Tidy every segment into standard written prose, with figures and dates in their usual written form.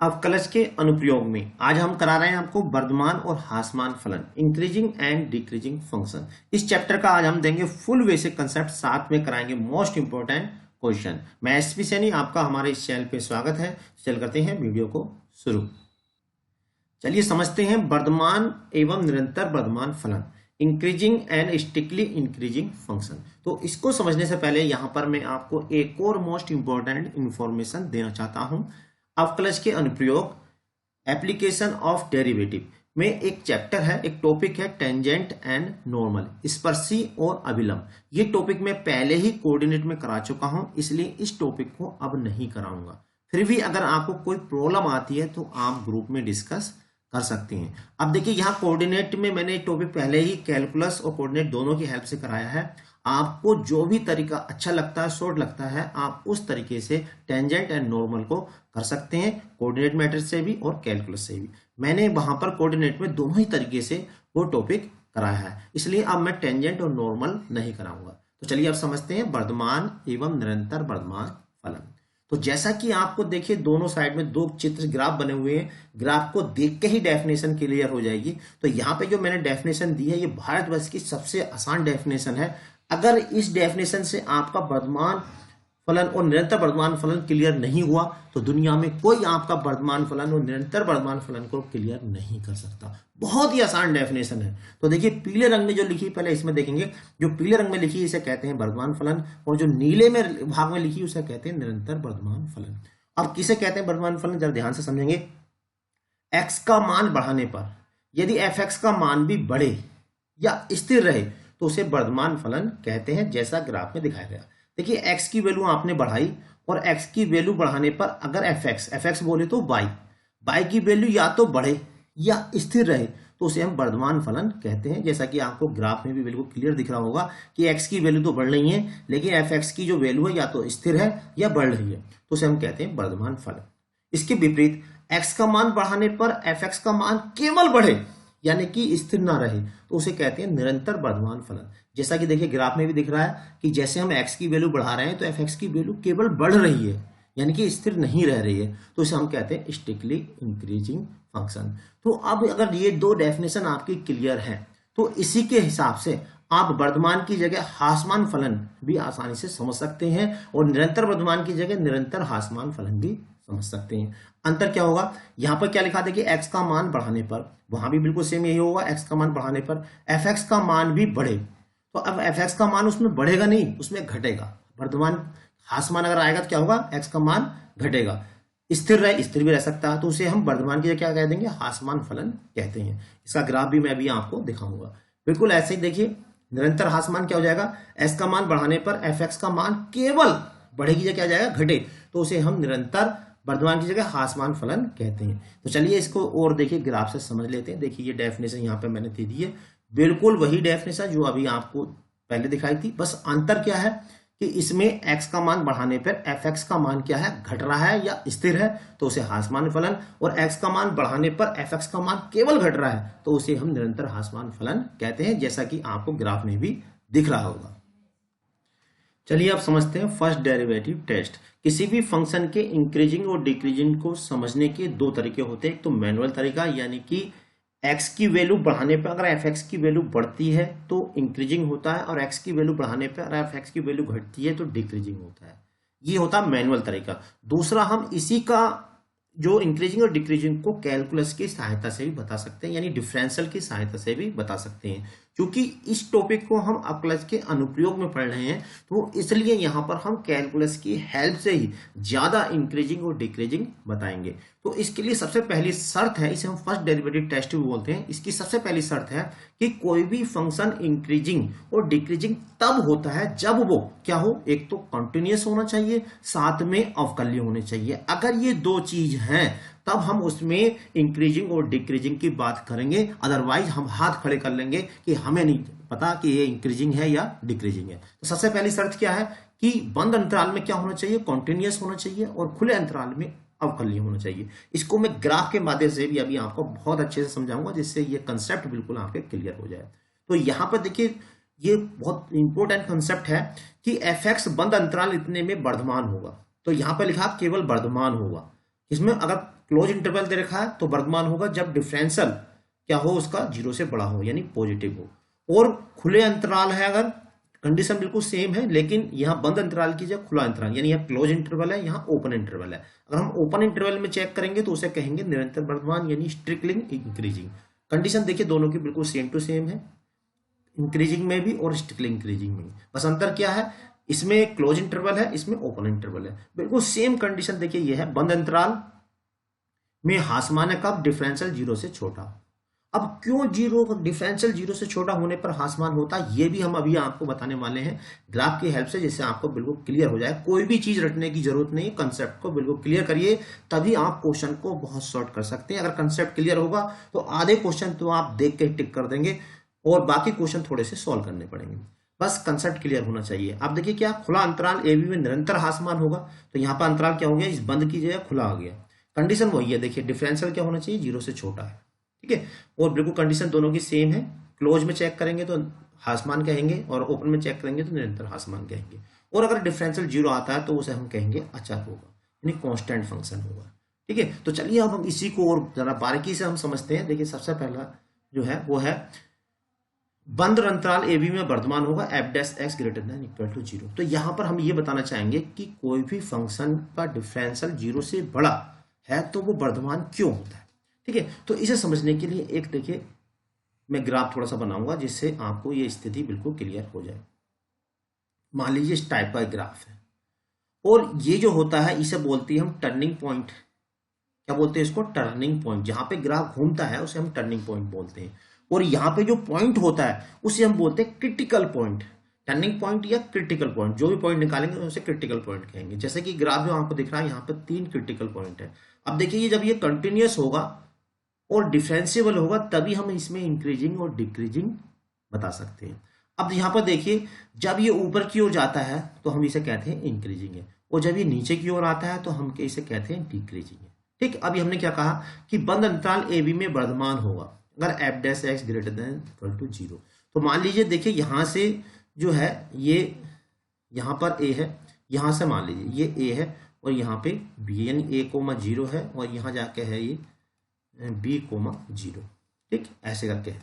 अवकलज के अनुप्रयोग में आज हम करा रहे हैं आपको वर्धमान और ह्रासमान फलन, इंक्रीजिंग एंड डिक्रीजिंग फंक्शन। इस चैप्टर का आज हम देंगे फुल बेसिक कंसेप्ट, साथ में कराएंगे मोस्ट इंपोर्टेंट क्वेश्चन। मैं एसपी सैनी, आपका हमारे इस चैनल पे स्वागत है। चल करते हैं वीडियो को शुरू। चलिए समझते हैं वर्धमान एवं निरंतर वर्धमान फलन, इंक्रीजिंग एंड स्टिकली इंक्रीजिंग फंक्शन। तो इसको समझने से पहले यहाँ पर मैं आपको एक और मोस्ट इंपोर्टेंट इंफॉर्मेशन देना चाहता हूँ। अवकलज के अनुप्रयोग, एप्लीकेशन ऑफ डेरिवेटिव में एक चैप्टर है, एक टॉपिक है टेंजेंट एंड नॉर्मल, स्पर्शी और अभिलंब। ये टॉपिक मैं पहले ही कोऑर्डिनेट में करा चुका हूं, इसलिए इस टॉपिक को अब नहीं कराऊंगा। फिर भी अगर आपको कोई प्रॉब्लम आती है तो आप ग्रुप में डिस्कस कर सकते हैं। अब देखिए यहाँ कोऑर्डिनेट में मैंने टॉपिक पहले ही कैलकुलस और कोऑर्डिनेट दोनों की हेल्प से कराया है। आपको जो भी तरीका अच्छा लगता है, शॉर्ट लगता है, आप उस तरीके से टेंजेंट एंड नॉर्मल को कर सकते हैं, कोऑर्डिनेट मेथड से भी और कैलकुलस से भी। मैंने वहां पर कोऑर्डिनेट में दोनों ही तरीके से वो टॉपिक कराया है, इसलिए अब मैं टेंजेंट और नॉर्मल नहीं कराऊंगा। तो चलिए अब समझते हैं वर्धमान एवं निरंतर वर्धमान फलन। तो जैसा कि आपको देखिए दोनों साइड में दो चित्र ग्राफ बने हुए हैं, ग्राफ को देख के ही डेफिनेशन क्लियर हो जाएगी। तो यहाँ पे जो मैंने डेफिनेशन दी है ये भारतवर्ष की सबसे आसान डेफिनेशन है। अगर इस डेफिनेशन से आपका वर्धमान फलन और निरंतर वर्धमान फलन क्लियर नहीं हुआ तो दुनिया में कोई आपका वर्धमान फलन और निरंतर वर्धमान फलन को क्लियर नहीं कर सकता। बहुत ही आसान डेफिनेशन है। तो देखिए पीले रंग में जो लिखी, पहले इसमें देखेंगे, जो पीले रंग में लिखी इसे कहते हैं वर्धमान फलन, और जो नीले में भाग में लिखी उसे कहते हैं निरंतर वर्धमान फलन। अब किसे कहते हैं वर्धमान फलन, जरा ध्यान से समझेंगे। एक्स का मान बढ़ाने पर यदि एफ एक्स का मान भी बढ़े या स्थिर रहे तो उसे वर्धमान फलन कहते हैं, जैसा ग्राफ में दिखाया गया। देखिए x की वैल्यू आपने बढ़ाई और x की वैल्यू बढ़ाने पर अगर fx बोले तो y की वैल्यू या तो बढ़े या स्थिर रहे तो उसे हम वर्धमान फलन कहते हैं। जैसा कि आपको ग्राफ में भी बिल्कुल क्लियर दिख रहा होगा कि x की वैल्यू तो बढ़ रही है, लेकिन fx की जो वैल्यू है या तो स्थिर है या बढ़ रही है, तो उसे हम कहते हैं वर्धमान फलन। इसके विपरीत x का मान बढ़ाने पर fx का मान केवल बढ़े यानी कि स्थिर ना रहे तो उसे कहते हैं निरंतर वर्धमान फलन। जैसा कि देखिए ग्राफ में भी दिख रहा है कि जैसे हम x की वैल्यू बढ़ा रहे हैं तो fx की वैल्यू केवल बढ़ रही है यानी कि स्थिर नहीं रह रही है, तो इसे हम कहते हैं स्टिकली इंक्रीजिंग फंक्शन। तो अब अगर ये दो डेफिनेशन आपकी क्लियर है तो इसी के हिसाब से आप वर्धमान की जगह ह्रासमान फलन भी आसानी से समझ सकते हैं और निरंतर वर्धमान की जगह निरंतर ह्रासमान फलन भी समझ सकते हैं। अंतर क्या होगा, यहाँ पर क्या लिखा, देखिए x का मान बढ़ाने पर, वहां भी बिल्कुल सेम यही होगा, x का मान बढ़ाने पर fx का मान भी बढ़े तो अब fx का मान उसमें बढ़ेगा नहीं, उसमें घटेगा। वर्धमान ह्रासमान अगर आएगा तो क्या होगा, x का मान घटेगा। स्थिर रहे, स्थिर भी रह सकता है, तो उसे हम वर्धमान की जगह क्या कह देंगे, ह्रासमान फलन कहते हैं। इसका ग्राफ भी मैं अभी आपको दिखाऊंगा। बिल्कुल ऐसे ही देखिए निरंतर ह्रासमान क्या हो जाएगा, s का मान बढ़ाने पर fx का मान केवल बढ़ेगी या क्या जाएगा, घटे, तो उसे हम निरंतर वर्धमान की जगह ह्रासमान फलन कहते हैं। तो चलिए इसको और देखिए ग्राफ से समझ लेते हैं। देखिए ये डेफिनेशन यहाँ पे मैंने दे दी है, बिल्कुल वही डेफिनेशन जो अभी आपको पहले दिखाई थी, बस अंतर क्या है कि इसमें x का मान बढ़ाने पर fx का मान क्या है, घट रहा है या स्थिर है तो उसे ह्रासमान फलन, और x का मान बढ़ाने पर fx का मान केवल घट रहा है तो उसे हम निरंतर ह्रासमान फलन कहते हैं, जैसा कि आपको ग्राफ में भी दिख रहा होगा। चलिए अब समझते हैं फर्स्ट डेरिवेटिव टेस्ट। किसी भी फंक्शन के इंक्रीजिंग और डिक्रीजिंग को समझने के दो तरीके होते हैं। एक तो मैनुअल तरीका, यानी कि x की वैल्यू बढ़ाने पर अगर fx की वैल्यू बढ़ती है तो इंक्रीजिंग होता है, और x की वैल्यू बढ़ाने पर अगर fx की वैल्यू घटती है तो डिक्रीजिंग होता है। ये होता है मैनुअल तरीका। दूसरा, हम इसी का जो इंक्रीजिंग और डिक्रीजिंग को कैलकुलस की सहायता से भी बता सकते हैं, यानी डिफरेंशियल की सहायता से भी बता सकते हैं। क्योंकि इस टॉपिक को हम अवकलज के अनुप्रयोग में पढ़ रहे हैं तो इसलिए यहाँ पर हम कैलकुलस की हेल्प से ही ज्यादा इंक्रीजिंग और डिक्रीजिंग बताएंगे। तो इसके लिए सबसे पहली शर्त है, इसे हम फर्स्ट डेरिवेटिव टेस्ट भी बोलते हैं, इसकी सबसे पहली शर्त है कि कोई भी फंक्शन इंक्रीजिंग और डिक्रीजिंग तब होता है जब वो क्या हो, एक तो कंटिन्यूअस होना चाहिए, साथ में अवकल्य होने चाहिए। अगर ये दो चीज हैं तब हम उसमें इंक्रीजिंग और डिक्रीजिंग की बात करेंगे, अदरवाइज हम हाथ खड़े कर लेंगे कि हमें नहीं पता कि ये इंक्रीजिंग है या डिक्रीजिंग है। तो सबसे पहली शर्त क्या है कि बंद अंतराल में क्या होना चाहिए, कॉन्टिन्यूअस होना चाहिए, और खुले अंतराल में अवकल्य होना चाहिए। इसको मैं ग्राफ के माध्यम से भी अभी आपको बहुत अच्छे से समझाऊंगा, जिससे ये कंसेप्ट बिल्कुल आपके क्लियर हो जाए। तो यहाँ पर देखिए ये बहुत इंपॉर्टेंट कंसेप्ट है कि fx बंद अंतराल इतने में वर्धमान होगा, तो यहाँ पर लिखा केवल वर्धमान होगा। इसमें अगर क्लोज इंटरवल दे रखा है तो वर्धमान होगा जब डिफरेंशियल क्या हो, उसका 0 से बड़ा हो यानी पॉजिटिव हो। और खुले अंतराल है, अगर कंडीशन बिल्कुल सेम है, लेकिन यहाँ बंद अंतराल की जगह खुला अंतराल, यानी यहाँ क्लोज इंटरवल है, यहाँ ओपन इंटरवल है। अगर हम ओपन इंटरवल में चेक करेंगे तो उसे कहेंगे निरंतर वर्धमान यानी स्ट्रिक्टली इंक्रीजिंग। कंडीशन देखिए दोनों की बिल्कुल सेम टू सेम है, इंक्रीजिंग में भी और स्ट्रिक्टली इंक्रीजिंग में भी। बस अंतर क्या है, इसमें क्लोज इंटरवल है, इसमें ओपन इंटरवल है। बिल्कुल सेम कंडीशन देखिए ये है, बंद अंतराल में ह्रासमान है कब, डिफरेंशियल 0 से छोटा। अब क्यों 0 डिफरेंशियल 0 से छोटा होने पर ह्रासमान होता है, ये भी हम अभी आपको बताने वाले हैं ग्राफ की हेल्प से, जिससे आपको बिल्कुल क्लियर हो जाए। कोई भी चीज रटने की जरूरत नहीं, कंसेप्ट को बिल्कुल क्लियर करिए, तभी आप क्वेश्चन को बहुत शॉर्ट कर सकते हैं। अगर कंसेप्ट क्लियर होगा तो आधे क्वेश्चन तो आप देख के टिक कर देंगे और बाकी क्वेश्चन थोड़े से सॉल्व करने पड़ेंगे। बस कंसेप्ट क्लियर होना चाहिए। अब देखिए क्या, खुला अंतराल ए बी में निरंतर ह्रासमान होगा, तो यहाँ पर अंतराल क्या हो गया, इस बंद की जगह खुला आ गया। कंडीशन वही है, देखिए डिफरेंशियल क्या होना चाहिए, 0 से छोटा है, ठीक है। और बिल्कुल कंडीशन दोनों की सेम है। क्लोज में चेक करेंगे तो ह्रासमान कहेंगे और ओपन में चेक करेंगे तो निरंतर ह्रासमान कहेंगे। और अगर डिफरेंशियल 0 आता है तो उसे हम कहेंगे अचर होगा, यानी कांस्टेंट फंक्शन होगा, ठीक है। तो चलिए अब हम इसी को और जरा बारीकी से हम समझते हैं। देखिए सबसे पहला जो है वो है बंद अंतराल ए बी में वर्धमान होगा F dash X greater than equal to 0। तो यहां पर हम ये बताना चाहेंगे कि कोई भी फंक्शन का डिफरेंशियल 0 से बड़ा है तो वो वर्धमान क्यों होता है, ठीक है। तो इसे समझने के लिए एक देखिए मैं ग्राफ थोड़ा सा बनाऊंगा जिससे आपको ये स्थिति बिल्कुल क्लियर हो जाए। मान लीजिए इस टाइप का ग्राफ है और ये जो होता है इसे बोलते हैं हम टर्निंग पॉइंट। क्या बोलते हैं इसको, टर्निंग पॉइंट। जहां पे ग्राफ घूमता है उसे हम टर्निंग पॉइंट बोलते हैं। और यहाँ पे जो पॉइंट होता है उसे हम बोलते हैं क्रिटिकल पॉइंट। टर्निंग पॉइंट या क्रिटिकल पॉइंट, जो भी पॉइंट निकालेंगे उसे क्रिटिकल पॉइंट कहेंगे। जैसे कि ग्राफ जो आपको दिख रहा है यहाँ पे 3 क्रिटिकल पॉइंट है। अब देखिए ये जब ये कंटिन्यूअस होगा और डिफरेंशिएबल होगा तभी हम इसमें इंक्रीजिंग और डिक्रीजिंग बता सकते हैं। अब यहाँ पर देखिए जब ये ऊपर की ओर जाता है तो हम इसे कहते हैं इंक्रीजिंग है, और जब ये नीचे की ओर आता है तो हम इसे कहते हैं डिक्रीजिंग है, ठीक। अभी हमने क्या कहा कि बंद अंतराल ए बी में वर्धमान होगा अगर F dash X greater than equal to 0। तो मान लीजिए देखिए यहाँ से जो है ये यहाँ पर ए है, यहाँ से मान लीजिए ये ए है और यहाँ पे बी, यानी ए कोमा 0 है और यहाँ जाके है ये बी कोमा 0, ठीक, ऐसे करके है।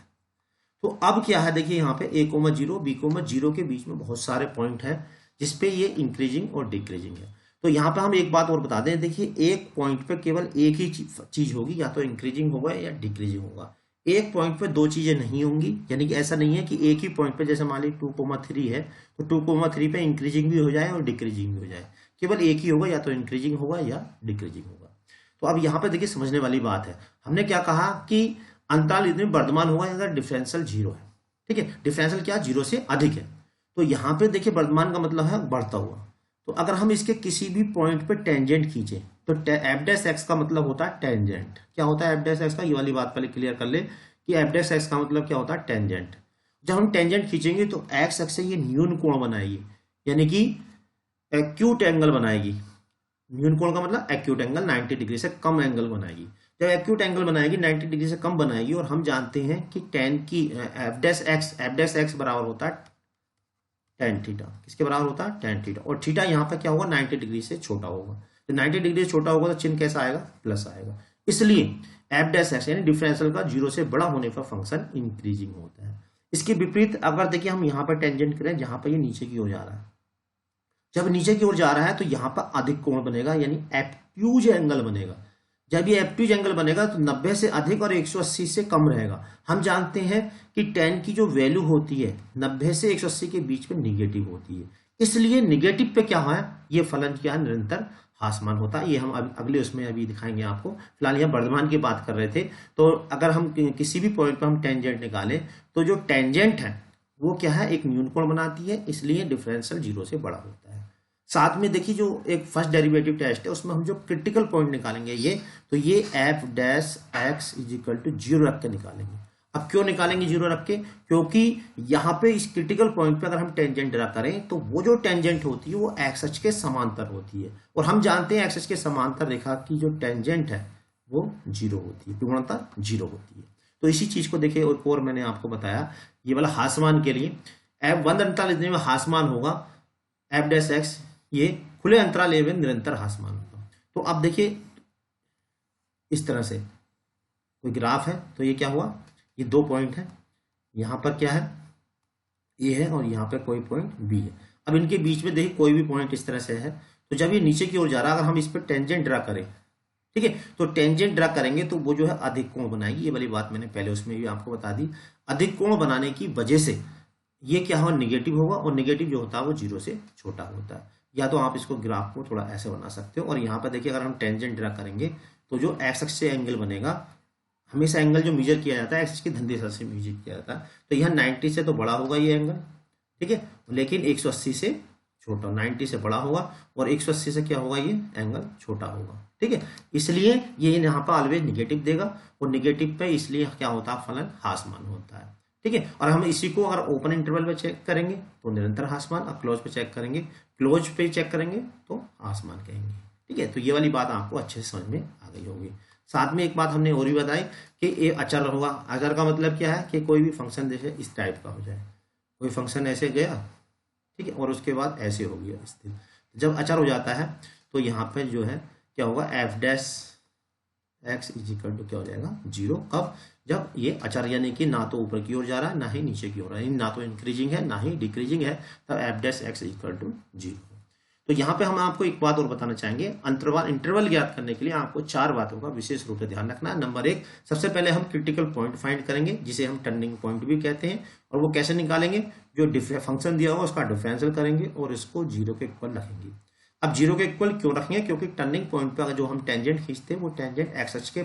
तो अब क्या है देखिए यहाँ पे ए कोमा 0 बी कोमा 0 के बीच में बहुत सारे पॉइंट हैं जिसपे ये इंक्रीजिंग और डिक्रीजिंग है। तो यहाँ पे हम एक बात और बता दें, देखिए एक पॉइंट पे केवल एक ही चीज होगी, या तो इंक्रीजिंग होगा या डिक्रीजिंग होगा। एक पॉइंट पे दो चीजें नहीं होंगी, यानी कि ऐसा नहीं है कि एक ही पॉइंट पे, जैसे मान ली 2,3 है तो 2,3 पे इंक्रीजिंग भी हो जाए और डिक्रीजिंग भी हो जाए। केवल एक ही होगा, या तो इंक्रीजिंग होगा या डिक्रीजिंग होगा। तो अब यहाँ पे देखिए समझने वाली बात है, हमने क्या कहा कि अंतराल इतने वर्धमान होगा अगर डिफरेंशियल 0 है, ठीक है। डिफरेंशियल क्या 0 से अधिक है, तो यहाँ पे देखिए वर्धमान का मतलब है बढ़ता हुआ। तो अगर हम इसके किसी भी पॉइंट पे टेंजेंट खींचे तो एफ डैश एक्स का मतलब होता है टेंजेंट। क्या होता है एफ डैश एक्स का, ये वाली बात पहले क्लियर कर ले कि एफ डैश एक्स का मतलब क्या होता है टेंजेंट। जब हम टेंजेंट खींचेंगे तो एक्स एक्स से ये न्यून कोण बनाएगी, यानी कि एक्यूट एंगल बनाएगी। न्यून कोण का मतलब एक्यूट एंगल, 90 डिग्री से कम एंगल बनाएगी। जब एक्यूट एंगल बनाएगी 90 डिग्री से कम बनाएगी, और हम जानते हैं कि टेन की एफ डैश एक्स बराबर होता है टेन थीटा। किसके बराबर होता है, टेन थीटा। और थीटा यहाँ पर क्या होगा 90 डिग्री से छोटा होगा। तो 90 डिग्री से छोटा होगा तो चिन्ह कैसा आएगा, प्लस आएगा। इसलिए एफ डैश एक्स यानी डिफरेंशियल का 0 से बड़ा होने पर फंक्शन इंक्रीजिंग होता है। इसके विपरीत अगर देखिए हम यहाँ पर टेंजेंट करें जहां पर ये नीचे की ओर जा रहा है, जब नीचे की ओर जा रहा है तो यहाँ पर अधिक कोण बनेगा, यानी एब्ट्यूज एंगल बनेगा। जब ये एब्ट्यूज एंगल बनेगा तो 90 से अधिक और 180 से कम रहेगा। हम जानते हैं कि टेन की जो वैल्यू होती है 90 से 180 के बीच में निगेटिव होती है, इसलिए निगेटिव पे क्या है, ये फलन क्या है, निरंतर ह्रासमान होता है। ये हम अगले उसमें अभी दिखाएंगे आपको। फिलहाल यहाँ वर्धमान की बात कर रहे थे। तो अगर हम किसी भी पॉइंट पर हम टेंजेंट निकालें तो जो टेंजेंट है वो क्या है, एक न्यून कोण बनाती है, इसलिए डिफरेंशियल 0 से बड़ा होता है। साथ में देखिए जो एक फर्स्ट डेरिवेटिव टेस्ट है उसमें हम जो क्रिटिकल पॉइंट निकालेंगे ये, तो ये F dash x is equal to 0 रख के निकालेंगे। अब क्यों निकालेंगे 0 रख के, क्योंकि यहाँ पे इस क्रिटिकल पॉइंट पे अगर हम टेंजेंट ड्रा करें तो वो जो टेंजेंट होती है वो एक्स अक्ष के समांतर होती है, और हम जानते हैं एक्स अक्ष के समांतर रेखा की जो टेंजेंट है वो 0 होती है, विकर्णता 0 होती है। तो इसी चीज को देखिए और मैंने आपको बताया ये वाला ह्रासमान के लिए एफ बंद अंतराल इतने में ह्रासमान होगा एफ डैश एक्स, ये खुले अंतराल ए में निरंतर ह्रासमान होगा। तो अब देखिए इस तरह से कोई ग्राफ है तो ये क्या हुआ, ये 2 पॉइंट है, यहाँ पर क्या है ए है और यहाँ पर कोई पॉइंट बी है। अब इनके बीच में देखिए कोई भी पॉइंट इस तरह से है, तो जब ये नीचे की ओर जा रहा है, अगर हम इस पर टेंजेंट ड्रा करें, ठीक है, तो टेंजेंट ड्रा करेंगे तो वो जो है अधिक कोण बनाएगी। ये वाली बात मैंने पहले उसमें भी आपको बता दी। अधिक कोण बनाने की वजह से ये क्या होगा, निगेटिव होगा, और निगेटिव जो होता है वो 0 से छोटा होता है। या तो आप इसको ग्राफ को थोड़ा ऐसे बना सकते हो, और यहाँ पर देखिए अगर हम टेंजेंट ड्रा करेंगे तो जो एक्स अक्ष से एंगल बनेगा, हमेशा एंगल जो मेजर किया जाता है एक्स की धन दिशा से मेजर किया जाता है, तो यहाँ 90 से तो बड़ा होगा ये एंगल, ठीक है, लेकिन 180 से छोटा, 90 से बड़ा होगा और 180 से क्या होगा, ये एंगल छोटा होगा, ठीक है। इसलिए ये यहाँ पर ऑलवेज निगेटिव देगा, और निगेटिव पे इसलिए क्या होता है, फलन ह्रासमान होता है, ठीक है। और हम इसी को अगर ओपन इंटरवल पे चेक करेंगे तो निरंतर ह्रासमान, और क्लोज पे चेक करेंगे, क्लोज पे चेक करेंगे तो ह्रासमान कहेंगे, ठीक है। तो ये वाली बात आपको अच्छे से समझ में आ गई होगी। साथ में एक बात हमने और भी बताई कि ये अचर होगा। अचर का मतलब क्या है कि कोई भी फंक्शन जैसे इस टाइप का हो जाए, कोई फंक्शन ऐसे गया, ठीक है, और उसके बाद ऐसे हो गया स्थिर। जब अचर हो जाता है तो यहाँ पे जो है क्या होगा, F dash x is equal to क्या हो जाएगा, 0। कब, जब ये अचर यानी कि ना तो ऊपर की ओर जा रहा है ना ही नीचे की ओर है, ना तो इंक्रीजिंग है ना ही डिक्रीजिंग है, तब F dash X equal to 0। तो यहाँ पे हम आपको एक बात और बताना चाहेंगे, इंटरवल ज्ञात करने के लिए आपको 4 बातों का विशेष रूप से ध्यान रखना है। नंबर 1, सबसे पहले हम क्रिटिकल पॉइंट फाइंड करेंगे, जिसे हम टर्निंग पॉइंट भी कहते हैं। और वो कैसे निकालेंगे, जो फंक्शन दिया होगा उसका डिफरेंशियल करेंगे और इसको 0 के इक्वल रखेंगे। अब 0 के इक्वल क्यों रखेंगे, क्योंकि टर्निंग पॉइंट पर जो हम टेंजेंट खींचते हैं वो टेंजेंट एक्स अक्ष के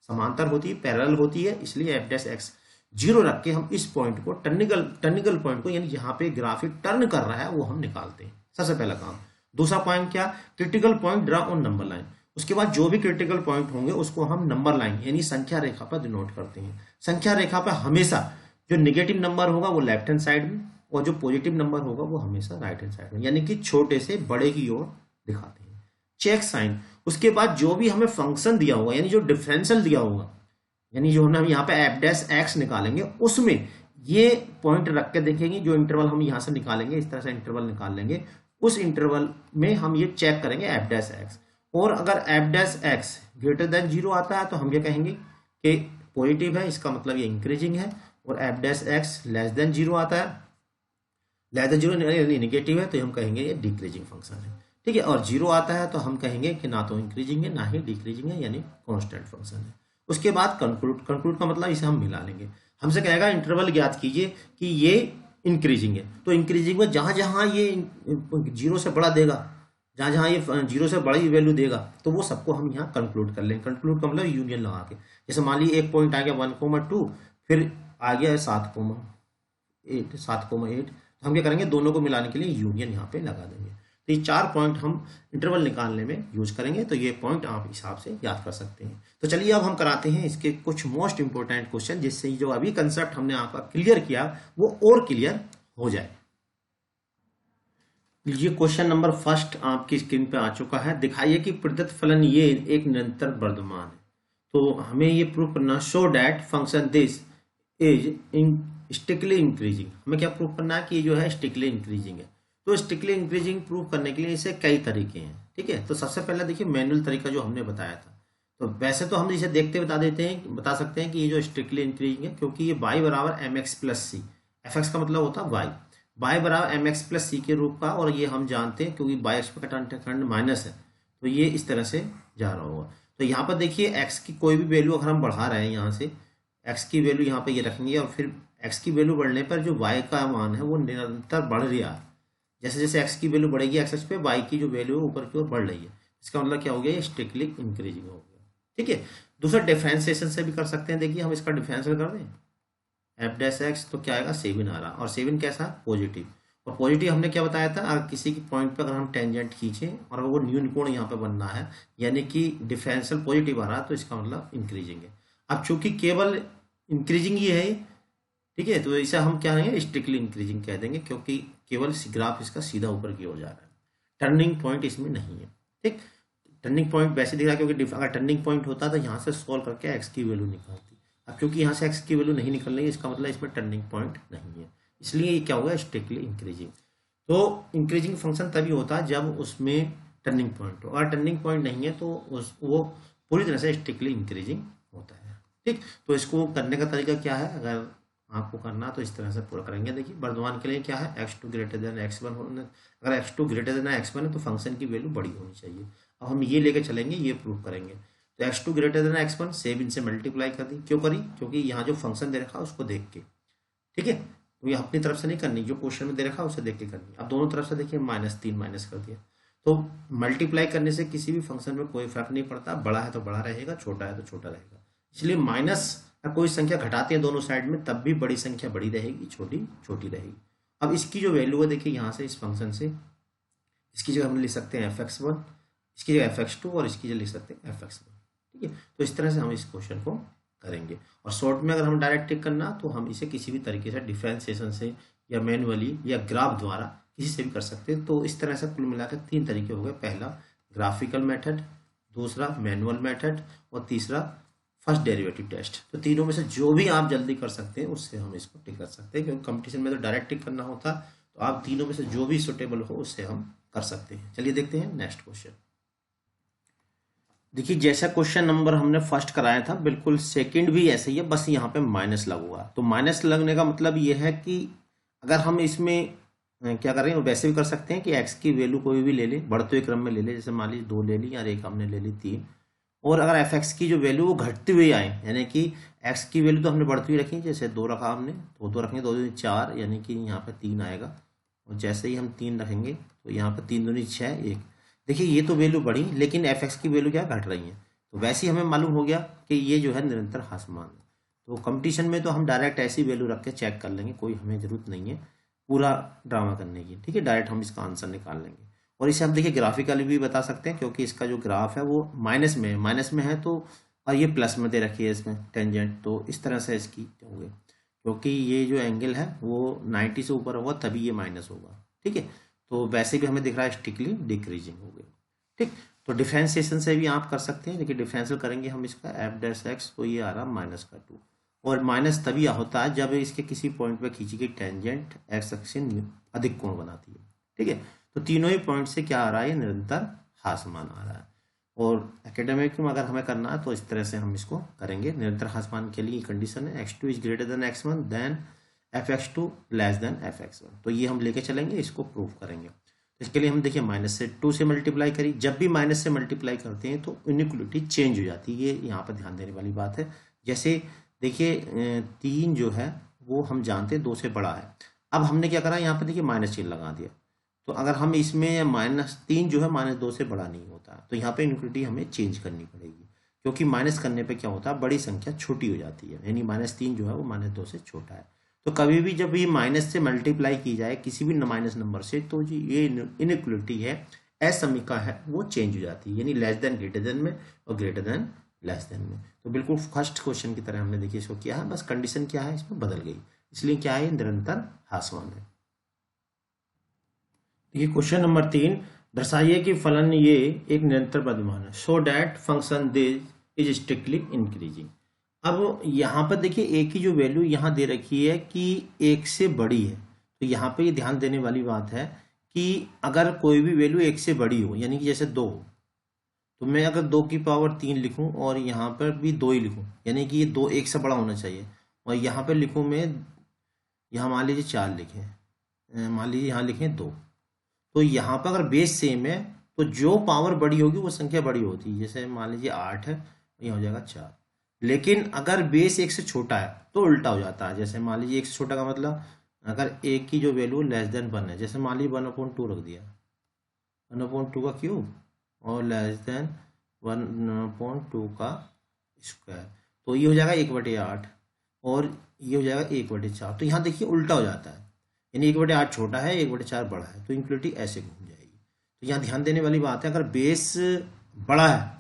समांतर होती है, पैरेलल होती है, इसलिए एफ डैश एक्स 0 रख के हम इस पॉइंट को टर्निकल पॉइंट को, यानी जहां पे ग्राफिक टर्न कर रहा है वो हम निकालते हैं। सबसे पहला काम। दूसरा पॉइंट क्या, critical point draw on number line. उसके बाद जो भी क्रिटिकल पॉइंट होंगे उसको हम नंबर लाइन यानी संख्या रेखा पर डिनोट करते हैं। संख्या रेखा पर हमेशा जो नेगेटिव नंबर होगा वो लेफ्ट हैंड साइड में, और जो पॉजिटिव नंबर होगा वो हमेशा राइट हैंड साइड में, यानी कि छोटे से बड़े की ओर दिखाते हैं। Check sign. उसके बाद जो भी हमें फंक्शन दिया होगा यानी जो डिफरेंशियल दिया होगा, यानी जो हम यहाँ पे एफ डैश एक्स निकालेंगे, उसमें ये पॉइंट रख के देखेंगे। जो इंटरवल हम यहाँ से निकालेंगे, इस तरह से इंटरवल निकाल लेंगे, उस इंटरवल में हम ये चेक करेंगे एफ डैश एक्स। और अगर F dash X greater than 0 आता है तो हम ये कहेंगे कि पॉजिटिव है, इसका मतलब ये इंक्रीजिंग है। और F dash x less than 0 आता है, लेस देन 0 यानी निगेटिव है, तो हम कहेंगे ये डिक्रीजिंग फंक्शन है, ठीक है। और 0 आता है तो हम कहेंगे कि ना तो इंक्रीजिंग है ना ही डिक्रीजिंग है, यानी कॉन्स्टेंट फंक्शन है। उसके बाद कंक्लूड का मतलब इसे हम मिला लेंगे। हमसे कहेगा इंटरवल ज्ञात कीजिए कि ये इंक्रीजिंग है, तो इंक्रीजिंग में जहां जहां ये 0 से बड़ा देगा, जहां जहां ये 0 से बड़ी वैल्यू देगा, तो वो सबको हम यहाँ कंक्लूड कर लेंगे। कंक्लूड का मतलब यूनियन लगा के, जैसे मान लीजिए एक पॉइंट आ गया 1,2, फिर आ गया 7,8, तो हम क्या करेंगे, दोनों को मिलाने के लिए यूनियन यहाँ पे लगा देंगे। तो ये 4 पॉइंट हम इंटरवल निकालने में यूज करेंगे, तो ये पॉइंट आप हिसाब से याद कर सकते हैं। तो चलिए अब हम कराते हैं इसके कुछ मोस्ट इंपोर्टेंट क्वेश्चन, जिससे जो अभी कंसेप्ट हमने आपका क्लियर किया वो और क्लियर हो जाए। ये क्वेश्चन नंबर फर्स्ट आपकी स्क्रीन पे आ चुका है। दिखाइए कि प्रदत्त फलन ये एक निरंतर वर्धमान है। तो हमें ये प्रूव करना, show that function this is strictly increasing. हमें क्या प्रूव करना है कि ये जो है स्टिकली इंक्रीजिंग है। तो स्टिकली इंक्रीजिंग प्रूव करने के लिए इसे कई तरीके हैं, ठीक है। तो सबसे पहले देखिए मैनुअल तरीका जो हमने बताया था, तो वैसे तो हम इसे देखते बता सकते हैं कि ये जो स्ट्रिक्टली इंक्रीजिंग है, क्योंकि ये y बराबर mx प्लस सी, एफ एक्स का मतलब होता है y बराबर mx प्लस सी के रूप का, और ये हम जानते हैं क्योंकि y एक्स का खंड माइनस है, तो ये इस तरह से जा रहा होगा। तो यहाँ पर देखिए x की कोई भी वैल्यू अगर हम बढ़ा रहे हैं, यहाँ से x की वैल्यू यहाँ पे ये रखेंगे, और फिर x की वैल्यू बढ़ने पर जो y का मान है वो निरंतर बढ़ रहा है। जैसे जैसे x की वैल्यू बढ़ेगी एक्स एक्स पे, y की जो वैल्यू है ऊपर की ओर बढ़ रही है। इसका मतलब क्या हो गया, ये स्ट्रिक्टली इंक्रीजिंग हो गया, ठीक है। दूसरा डिफरेंशिएशन से भी कर सकते हैं। देखिए हम इसका डिफरेंशियल कर दें, एफ डैश एक्स, तो क्या आएगा 7 आ रहा, और 7 कैसा, पॉजिटिव। और पॉजिटिव हमने क्या बताया था, अगर किसी की पॉइंट पर अगर हम टेंजेंट खींचें और अगर वो न्यून कोण यहाँ पे बनना है, यानी कि डिफरेंशियल पॉजिटिव आ रहा है, तो इसका मतलब इंक्रीजिंग है। अब चूंकि केवल इंक्रीजिंग ही है, ठीक है, तो इसे हम क्या कहेंगे, स्ट्रिक्टली इंक्रीजिंग कह देंगे, क्योंकि केवल ग्राफ इसका सीधा ऊपर की ओर जा रहा है, टर्निंग पॉइंट इसमें नहीं है, ठीक। टर्निंग पॉइंट वैसे दिख रहा है क्योंकि अगर टर्निंग पॉइंट होता तो यहाँ से सॉल्व करके एक्स की वैल्यू निकालती। अब क्योंकि यहाँ से एक्स की वैल्यू नहीं निकल रही है, इसका मतलब इसमें टर्निंग पॉइंट नहीं है, इसलिए ये क्या होगा, स्ट्रिक्टली इंक्रीजिंग। तो इंक्रीजिंग फंक्शन तभी होता है जब उसमें टर्निंग पॉइंट हो, अगर टर्निंग पॉइंट नहीं है तो वो पूरी तरह से स्ट्रिक्टली इंक्रीजिंग होता है। ठीक, तो इसको करने का तरीका क्या है, अगर आपको करना तो इस तरह से पूरा करेंगे। देखिए वर्धमान के लिए क्या है, x2 ग्रेटर देन x1 होना, अगर x2 ग्रेटर देन x1 है तो फंक्शन की वैल्यू बड़ी होनी चाहिए। अब हम ये लेके चलेंगे, ये प्रूव करेंगे। तो x2 greater than x1 same इनसे मल्टीप्लाई कर दी, क्यों करी, क्योंकि यहाँ जो फंक्शन दे रखा है उसको देख के। ठीक है, तो ये अपनी तरफ से नहीं करनी, जो क्वेश्चन में दे रखा है उसे देख के करनी। अब दोनों तरफ से देखिए -3 माइनस कर दिया, तो मल्टीप्लाई करने से किसी भी फंक्शन में कोई फर्क नहीं पड़ता, बड़ा है तो बड़ा रहेगा, छोटा है तो छोटा रहेगा। इसलिए माइनस कोई संख्या घटाते हैं दोनों साइड में, तब भी बड़ी संख्या बड़ी रहेगी, छोटी छोटी रहेगी। अब इसकी जो वैल्यू है देखिए यहाँ से इस फंक्शन से, इसकी जगह हम लिख सकते हैं fx1, इसकी जगह fx2 और इसकी जगह लिख सकते हैं fx1। ठीक है, तो इस तरह से हम इस क्वेश्चन को करेंगे। और शॉर्ट में अगर हम डायरेक्ट टिक करना तो हम इसे किसी भी तरीके से डिफरेंशिएशन से या मैनुअली या ग्राफ द्वारा किसी से भी कर सकते हैं। तो इस तरह से कुल मिलाकर 3 तरीके हो गए, पहला ग्राफिकल मेथड, दूसरा मैनुअल मेथड और तीसरा फर्स्ट डेरिवेटिव टेस्ट। तो तीनों में से जो भी आप जल्दी कर सकते हैं उससे हम इसको टिक कर सकते हैं, क्योंकि कंपटीशन में तो डायरेक्ट टिक करना होता, तो आप तीनों में से जो भी सुटेबल हो उससे हम कर सकते हैं। चलिए देखते हैं नेक्स्ट क्वेश्चन। देखिए जैसा क्वेश्चन नंबर हमने फर्स्ट कराया था, बिल्कुल सेकंड भी ऐसे ही है, बस यहाँ पे माइनस लगूगा। तो माइनस लगने का मतलब ये है कि अगर हम इसमें क्या कर रहे हैं, वैसे भी कर सकते हैं कि x की वैल्यू कोई भी ले ले, बढ़ते हुए क्रम में ले ले, जैसे मान लीजिए 2 ले ली और एक हमने ले ली 3। और अगर fx की जो वैल्यू वो घटती हुई आए, यानी कि x की वैल्यू तो हमने बढ़ती हुई रखी, जैसे 2 रखा हमने तो 2 रखेंगे, 2 दूनी 4, यानी कि यहाँ पे 3 आएगा। और जैसे ही हम 3 रखेंगे तो यहाँ पे 3 दूनी 6, 1। देखिए ये तो वैल्यू बढ़ी, लेकिन fx की वैल्यू क्या घट रही है। तो वैसे ही हमें मालूम हो गया कि ये जो है निरंतर ह्रासमान है। तो कंपटीशन में तो हम डायरेक्ट ऐसी वैल्यू रख के चेक कर लेंगे, कोई हमें जरूरत नहीं है पूरा ड्रामा करने की। ठीक है, डायरेक्ट हम इसका आंसर निकाल लेंगे। और इसे हम देखिए ग्राफिकली भी बता सकते हैं, क्योंकि इसका जो ग्राफ है वो माइनस में है, तो और ये प्लस में दे रखी है इसमें टेंजेंट, तो इस तरह से इसकी होगी, क्योंकि ये जो एंगल है वो 90 से ऊपर होगा तभी ये माइनस होगा। ठीक है, तो वैसे भी हमें दिख रहा है स्ट्रिक्टली डिक्रीजिंग हो गया। ठीक, तो डिफ्रेंसिएशन से भी आप कर सकते हैं। देखिए डिफ्रेंशियल करेंगे हम इसका f'(x), तो ये आ रहा -2, और माइनस तभी होता है जब इसके किसी पॉइंट पे खींची गई टेंजेंट x अक्ष से अधिक कोण बनाती है। ठीक है, तो तीनों ही पॉइंट से क्या आ रहा है, निरंतर ह्रासमान आ रहा है। और एकेडमिक में अगर हमें करना है तो इस तरह से हम इसको करेंगे। निरंतर ह्रासमान के लिए कंडीशन है x2 is greater than x1 then fx2 less than fx1। तो ये हम लेके चलेंगे, इसको प्रूव करेंगे। तो इसके लिए हम देखिए -2 से मल्टीप्लाई करी, जब भी माइनस से मल्टीप्लाई करते हैं तो इनइक्वलिटी चेंज हो जाती है, ये यहाँ पर ध्यान देने वाली बात है। जैसे देखिए 3 जो है वो हम जानते हैं 2 से बड़ा है। अब हमने क्या करा, यहाँ पे देखिए माइनस चिन्ह लगा दिया, तो अगर हम इसमें -3 जो है -2 से बड़ा नहीं होता, तो यहाँ पे इनइक्वलिटी हमें चेंज करनी पड़ेगी, क्योंकि माइनस करने पे क्या होता है, बड़ी संख्या छोटी हो जाती है, यानी -3 जो है वो -2 से छोटा है। तो कभी भी जब ये माइनस से मल्टीप्लाई की जाए किसी भी माइनस नंबर से, तो जी ये इनइक्वलिटी है, असमीका है, वो चेंज हो जाती है, यानी लेस देन ग्रेटर देन में और ग्रेटर देन लेस देन में। तो बिल्कुल फर्स्ट क्वेश्चन की तरह हमने देखिए इसको किया है, बस कंडीशन क्या है इसमें बदल गई, इसलिए क्या है, निरंतर ह्रासमान है। ये क्वेश्चन नंबर 3, दर्शाइए कि फलन ये एक निरंतर वर्धमान है, so that function this is strictly increasing. अब यहाँ पर देखिए एक की जो वैल्यू यहाँ दे रखी है कि 1 से बड़ी है, तो यहाँ पे ये ध्यान देने वाली बात है कि अगर कोई भी वैल्यू 1 से बड़ी हो, यानी कि जैसे 2, तो मैं अगर 2 की पावर 3 लिखूं और यहाँ पर भी 2 ही लिखूं, यानी कि ये 2 1 से बड़ा होना चाहिए। और यहाँ पर लिखूं मैं, यहाँ मान लीजिए 4 लिखें, मान लीजिए यहाँ लिखें 2, तो यहाँ पर अगर बेस सेम है तो जो पावर बड़ी होगी वो संख्या बड़ी होती है। जैसे मान लीजिए 8 है, यहाँ हो जाएगा 4। लेकिन अगर बेस 1 से छोटा है तो उल्टा हो जाता है। जैसे मान लीजिए 1 से छोटा का मतलब अगर 1 की जो वैल्यू लेस देन 1 है, जैसे मान लीजिए 1/2 रख दिया, 1/2 का क्यूब और लेस देन 1/2 का स्क्वायर, तो ये हो जाएगा 1/8 और ये हो जाएगा 1/4। तो यहाँ देखिए उल्टा हो जाता है, यानी 1/8 छोटा है, 1/4 बड़ा है, तो इनक्वलिटी ऐसे घूम जाएगी। तो यहाँ ध्यान देने वाली बात है, अगर बेस बड़ा है,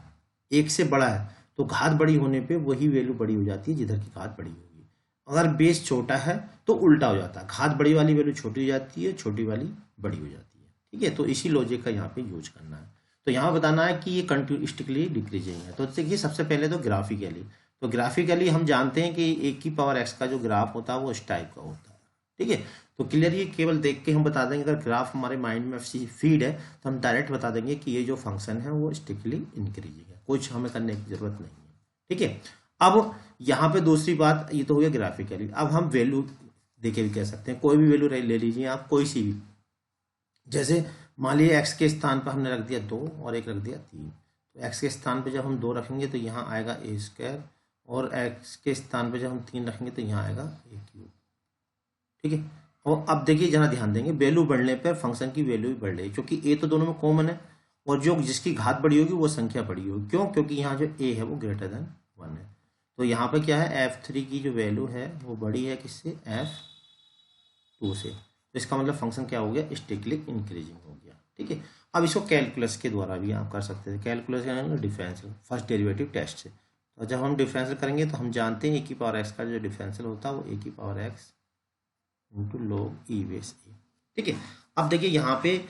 1 से बड़ा है, तो घात बड़ी होने पे वही वैल्यू बड़ी हो जाती है जिधर की घात बड़ी होगी। अगर बेस छोटा है तो उल्टा हो जाता है, घात बड़ी वाली वैल्यू छोटी हो जाती है, छोटी वाली बड़ी हो जाती है। ठीक है, तो इसी लॉजिक का यहाँ पे यूज करना है। तो यहाँ बताना है कि ये कंटिन्यूअसली डिक्रीजिंग है। तो देखिए सबसे पहले तो ग्राफिकली, तो ग्राफिकली हम जानते हैं कि 1 की पावर x का जो ग्राफ होता है वो इस टाइप का होता है। ठीक है, तो क्लियर ये केवल देख के हम बता देंगे। अगर ग्राफ हमारे माइंड में फीड है तो हम डायरेक्ट बता देंगे कि ये जो फंक्शन है वो स्ट्रिक्टली इंक्रीजिंग है। कुछ हमें करने की जरूरत नहीं है। ठीक है, अब यहाँ पे दूसरी बात, ये तो हो गया ग्राफिकली। अब हम वैल्यू देके भी कह सकते हैं, कोई भी वैल्यू ले लीजिए आप, कोई सी भी। जैसे मान लीजिए एक्स के स्थान पर हमने रख दिया 2 और एक रख दिया 3, तो एक्स के स्थान पर जब हम 2 रखेंगे तो यहाँ आएगा ए स्क्वायर, और एक्स के स्थान पर जब हम 3 रखेंगे तो यहाँ आएगा ए क्यूब। ठीक है, और अब देखिए जरा ध्यान देंगे, वैल्यू बढ़ने पर फंक्शन की वैल्यू भी बढ़ रही है, क्योंकि ए तो दोनों में कॉमन है, और जो जिसकी घात बड़ी होगी वो संख्या बड़ी होगी। क्यों? क्योंकि यहाँ जो ए है वो ग्रेटर देन 1 है। तो यहाँ पे क्या है, f3 की जो वैल्यू है वो बड़ी है किससे, f2 से। तो इसका मतलब फंक्शन क्या हो गया, स्टिकली इंक्रीजिंग हो गया। ठीक है, अब इसको कैलकुलस के द्वारा भी आप कर सकते थे। कैलकुलस का डिफरेंशियल फर्स्ट डेरिवेटिव टेस्ट से। तो जब हम डिफरेंशियल करेंगे तो हम जानते हैं ए की पावर एक्स का जो डिफरेंशियल होता है वो ए की power X into log E base A. ठीक है, अब देखिए यहाँ पे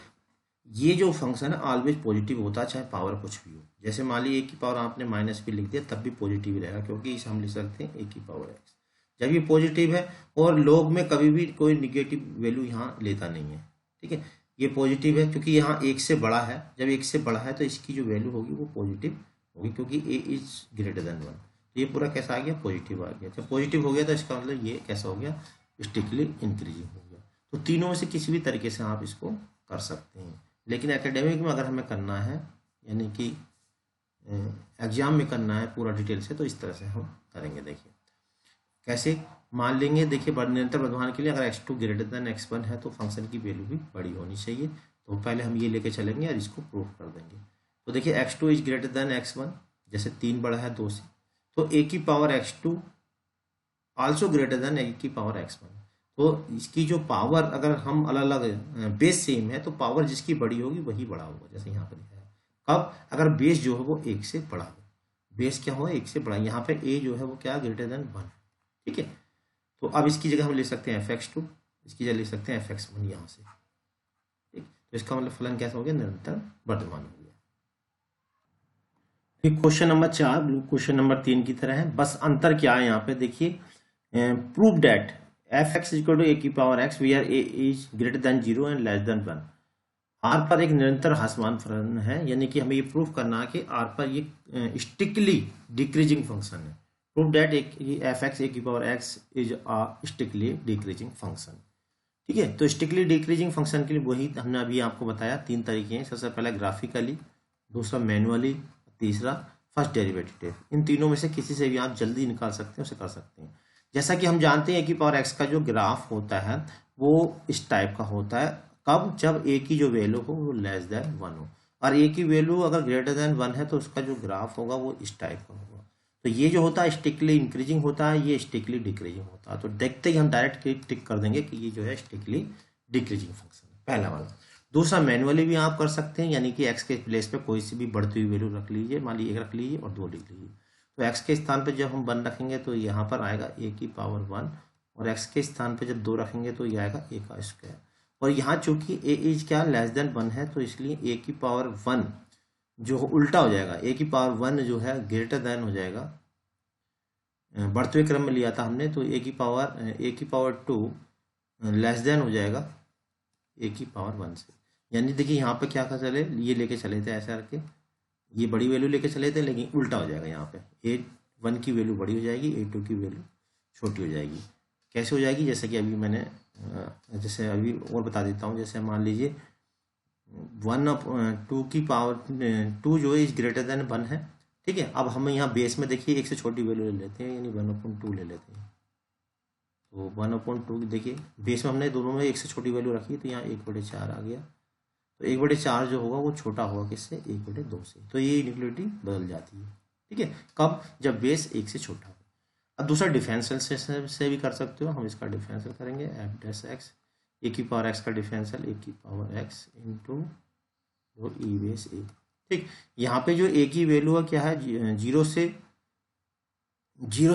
ये जो फंक्शन है ऑलवेज पॉजिटिव होता है, चाहे पावर कुछ भी हो। जैसे मान लीजिए ए की पावर आपने माइनस भी लिख दिया तब भी पॉजिटिव रहेगा, क्योंकि इसे हम लिख सकते हैं ए की पावर एक्स। जब ये पॉजिटिव है, और log में कभी भी कोई निगेटिव वैल्यू यहाँ लेता नहीं है। ठीक है, ये पॉजिटिव है क्योंकि यहाँ एक से बड़ा है, जब एक से बड़ा है तो इसकी जो वैल्यू होगी वो पॉजिटिव होगी, क्योंकि ए इज ग्रेटर देन 1। तो ये पूरा कैसा आ गया, पॉजिटिव आ गया। जब पॉजिटिव हो गया तो इसका मतलब ये कैसा हो गया, स्टिकली इंक्रीजिंग हो गया। तो तीनों में से किसी भी तरीके से आप इसको कर सकते हैं, लेकिन एकेडमिक में अगर हमें करना है, यानी कि एग्जाम में करना है पूरा डिटेल से, तो इस तरह से हम करेंगे। देखिए कैसे मान लेंगे, देखिए निरंतर वर्धमान के लिए अगर x2 ग्रेटर देन x1 है तो फंक्शन की वैल्यू भी बड़ी होनी चाहिए। तो पहले हम ये लेके चलेंगे और इसको प्रूव कर देंगे। तो देखिए x2 is greater than x1, जैसे 3 बड़ा है 2 से, तो a की power x2 also greater than a की पावर x1। तो इसकी जो पावर अगर हम अलग अलग बेस सेम है तो पावर जिसकी बड़ी होगी वही बड़ा होगा, जैसे यहाँ पर लिखा है। कब? अगर बेस जो है वो 1 से बड़ा हो, बेस क्या हो 1 से बड़ा। यहाँ पे a जो है वो क्या, ग्रेटर देन 1। ठीक है, तो अब इसकी जगह हम ले सकते हैं fx2, इसकी जगह ले सकते हैं fx1 यहाँ से। ठीक, तो इसका मतलब फलन कैसा हो गया, निरंतर वर्धमान हो गया। क्वेश्चन नंबर 4 क्वेश्चन नंबर 3 की तरह है, बस अंतर क्या है यहाँ पे देखिए, prove that fx equal to a की power x where a is greater than 0 and less than 1। r पर एक निरंतर ह्रासमान फलन है, यानी कि हमें ये प्रूव करना है कि r पर ये स्टिकली डिक्रीजिंग फंक्शन है। प्रूव दैट fx a की power x is a strictly decreasing function. ठीक है, तो स्टिकली डिक्रीजिंग फंक्शन के लिए वही हमने अभी आपको बताया 3 तरीके हैं। सबसे पहला ग्राफिकली, दूसरा मैनुअली, तीसरा फर्स्ट डेरिवेटिव। इन तीनों में से किसी से भी आप जल्दी निकाल सकते हैं, उसे कर सकते हैं। जैसा कि हम जानते हैं कि पावर x का जो ग्राफ होता है वो इस टाइप का होता है। कब? जब a की जो वैल्यू हो वो लेस देन 1 हो, और a की वैल्यू अगर ग्रेटर देन 1 है तो उसका जो ग्राफ होगा वो इस टाइप का होगा। तो ये जो होता है स्टिकली इंक्रीजिंग होता है, ये स्टिकली डिक्रीजिंग होता है। तो देखते ही हम डायरेक्ट टिक कर देंगे कि ये जो है स्टिकली डिक्रीजिंग फंक्शन है, पहला वाला। दूसरा मैनुअली भी आप कर सकते हैं, यानी कि x के प्लेस पे कोई सी भी बढ़ती हुई वैल्यू रख लीजिए, मान लीजिए 1 रख लीजिए और 2 लिख लीजिए। तो x के स्थान पे जब हम 1 रखेंगे तो यहाँ पर आएगा a की पावर 1, और x के स्थान पे जब 2 रखेंगे तो ये आएगा a का स्क्वायर। और यहाँ चूंकि a इज क्या, लेस देन 1 है, तो इसलिए a की पावर 1 जो उल्टा हो जाएगा, a की पावर 1 जो है ग्रेटर देन हो जाएगा, बढ़ते हुए क्रम में लिया था हमने, तो a की पावर 2 लेस देन हो जाएगा a की पावर 1 से। यानी देखिए यहाँ पे क्या चले, ये लेके चले थे ऐसा करके, ये बड़ी वैल्यू लेके चले थे, लेकिन उल्टा हो जाएगा। यहाँ पे a1 की वैल्यू बड़ी हो जाएगी, a2 की वैल्यू छोटी हो जाएगी। कैसे हो जाएगी, जैसे कि अभी मैंने जैसे अभी और बता देता हूँ। जैसे मान लीजिए 2 की पावर 2 जो है इज ग्रेटर देन 1 है। ठीक है, अब हम यहाँ बेस में देखिए 1 से छोटी वैल्यू ले लेते हैं, यानी 1/2 ले लेते हैं। तो 1/2 देखिए बेस में हमने दोनों में 1 से छोटी वैल्यू रखी, तो यहाँ 1/4 आ गया। तो 1/4 जो होगा वो छोटा होगा किससे, 1/2 से। तो ये इनइक्वालिटी बदल जाती है। ठीक है, कब? जब बेस 1 से छोटा हो। अब दूसरा डिफरेंशियल से भी कर सकते हो, हम इसका डिफरेंशियल करेंगे f' a की पावर x का डिफरेंशियल a की power x into E base a। ठीक, यहाँ पे जो a की वैल्यू है क्या है, 0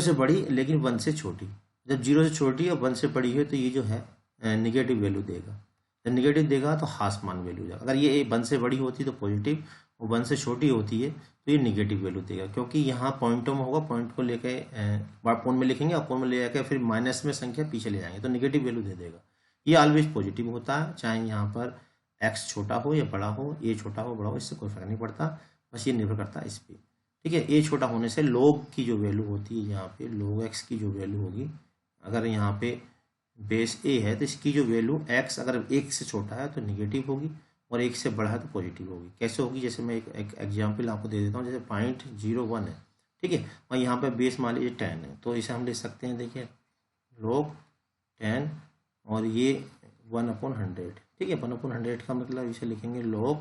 से बड़ी लेकिन 1 से छोटी। जब 0 से छोटी और 1 से बड़ी है तो ये जो है निगेटिव वैल्यू देगा। जब निगेटिव देगा तो ह्रासमान वैल्यू जाएगा। अगर ये 1 से बड़ी होती है तो पॉजिटिव, और 1 से छोटी होती है तो ये निगेटिव वैल्यू देगा, क्योंकि यहाँ पॉइंटों में होगा, पॉइंट को लेके पॉइंट में लिखेंगे और पॉइंट में ले जाकर फिर माइनस में संख्या पीछे ले जाएंगे तो निगेटिव वैल्यू दे देगा। ये ऑलवेज पॉजिटिव होता है, चाहे यहाँ पर x छोटा हो या बड़ा हो, a छोटा हो बड़ा हो, इससे कोई फर्क नहीं पड़ता, बस ये निर्भर करता है इस पर। ठीक है। ए छोटा होने से log की जो वैल्यू होती है यहाँ पे log x की जो वैल्यू होगी, अगर यहाँ पे बेस ए है तो इसकी जो वैल्यू x अगर 1 से छोटा है तो निगेटिव होगी और 1 से बड़ा है तो पॉजिटिव होगी। कैसे होगी, जैसे मैं एक एग्जाम्पल आपको दे देता हूँ। जैसे 0.01 है, ठीक है, और यहाँ पे बेस मान लीजिए 10 है, तो इसे हम ले सकते हैं, देखिए log 10 और ये 1/100, ठीक है। 1/100 का मतलब इसे लिखेंगे log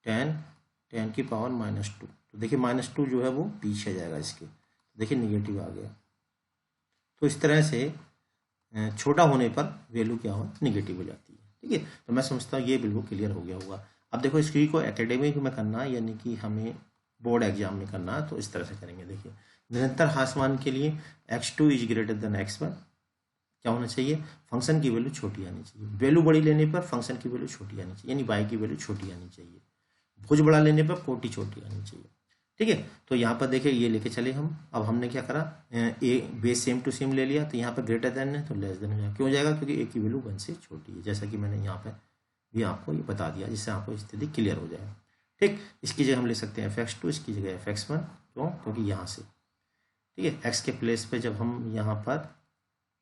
10 की पावर -2। तो देखिए -2 जो है वो पीछे जाएगा इसके, देखिए निगेटिव आ गया। तो इस तरह से छोटा होने पर वैल्यू क्या हो, निगेटिव हो जाती है, ठीक है। तो मैं समझता हूँ ये बिल्कुल क्लियर हो गया होगा। अब देखो इसकी को एकेडमिक में करना है, यानी कि हमें बोर्ड एग्जाम में करना है, तो इस तरह से करेंगे। देखिए निरंतर ह्रासमान के लिए x2 is greater than x1 क्या होना चाहिए, फंक्शन की वैल्यू छोटी आनी चाहिए। वैल्यू बड़ी लेने पर फंक्शन की वैल्यू छोटी आनी चाहिए, यानी y की वैल्यू छोटी आनी चाहिए। भुज बड़ा लेने पर कोटि छोटी आनी चाहिए, ठीक है। तो यहाँ पर देखिए ये लेके चले हम। अब हमने क्या करा, ए बेस सेम टू सेम ले लिया, तो यहाँ पर ग्रेटर देन है तो लेस देन हो जाएगा। क्यों हो जाएगा, क्योंकि ए की वैल्यू 1 से छोटी है, जैसा कि मैंने यहाँ पर भी आपको ये बता दिया, जिससे आपको स्थिति क्लियर हो जाए, ठीक। इसकी जगह हम ले सकते हैं fx2, इसकी जगह fx1, क्यों, क्योंकि यहाँ से, ठीक है, x के प्लेस पे जब हम यहाँ पर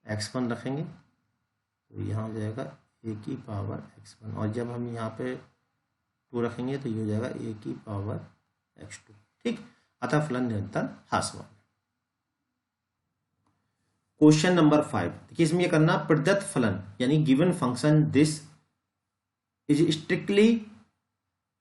x1 रखेंगे तो यहाँ हो जाएगा a की पावर x1, और जब हम यहाँ पे 2 रखेंगे तो ये हो जाएगा a की पावर x2, ठीक। अतः फलन निरंतर ह्रासमान। क्वेश्चन नंबर 5, देखिए इसमें ये करना, प्रदत्त फलन यानी given function this is strictly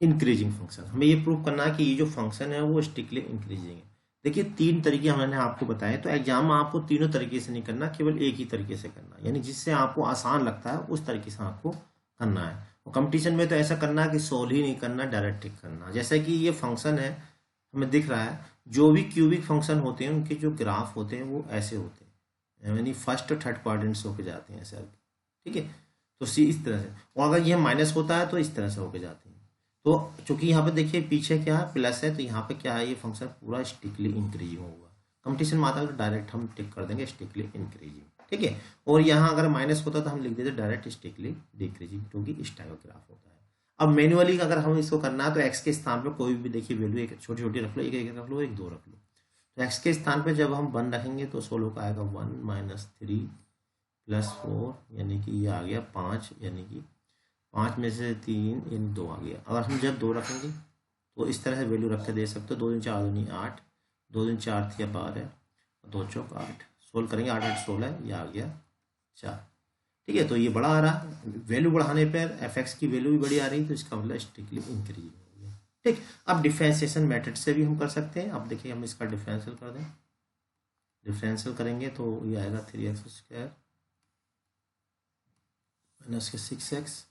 increasing function, हमें ये प्रूव करना है कि ये जो फंक्शन है वो स्ट्रिक्टली इंक्रीजिंग है। देखिए 3 तरीके हमने आपको बताए, तो एग्जाम में आपको तीनों तरीके से नहीं करना, केवल एक ही तरीके से करना, यानी जिससे आपको आसान लगता है उस तरीके से आपको करना है। और कंपटीशन में तो ऐसा करना है कि सोल्व ही नहीं करना, डायरेक्ट टिक करना। जैसे कि ये फंक्शन है, हमें दिख रहा है, जो भी क्यूबिक फंक्शन होते हैं उनके जो ग्राफ होते हैं वो ऐसे होते हैं, यानी फर्स्ट और थर्ड क्वाड्रेंट्स होके जाते हैं ऐसे, ठीक है। तो सी इस तरह से, और अगर ये माइनस होता है तो इस तरह से होके जाते हैं। तो चूंकि यहाँ पे देखिए पीछे क्या है, प्लस है, तो यहाँ पे क्या है, ये फंक्शन पूरा स्ट्रिक्टली इंक्रीजिंग होगा। कंपटीशन में आता है तो डायरेक्ट हम टिक कर देंगे स्ट्रिक्टली इंक्रीजिंग, ठीक है। और यहाँ अगर माइनस होता तो हम लिख देते डायरेक्ट स्ट्रिक्टली डिक्रीजिंग, क्योंकि इस टाइप का ग्राफ होता है। अब मैनुअली अगर हम इसको करना है तो एक्स के स्थान पर कोई भी देखिए वैल्यू एक छोटी छोटी रख लो, एक एक रख लो, एक 2 रख लो। तो एक्स के स्थान पर जब हम 1 रखेंगे तो सोल्व का आएगा 1 - 3 + 4, यानी कि ये आ गया 5, यानी कि 5 में से 3 यानी 2 आ गया। अगर हम जब 2 रखेंगे तो इस तरह से वैल्यू रख के दे सकते हो, 2 दूनी 4 दूनी 8, 2 दूनी 4 थी 12, 2 चौक 8, सोल्व करेंगे 8 8 16, ये आ गया 4, ठीक है। तो ये बड़ा आ रहा, वैल्यू बढ़ाने पर fx की वैल्यू भी बड़ी आ रही, तो इसका मतलब स्ट्रिक्टली इंक्रीजिंग हो गया, ठीक। अब डिफरेंशिएशन मेथड से भी हम कर सकते हैं। अब देखिए हम इसका डिफरेंशियल कर दें, डिफरेंशियल करेंगे तो ये आएगा 3x² माइनस के 6x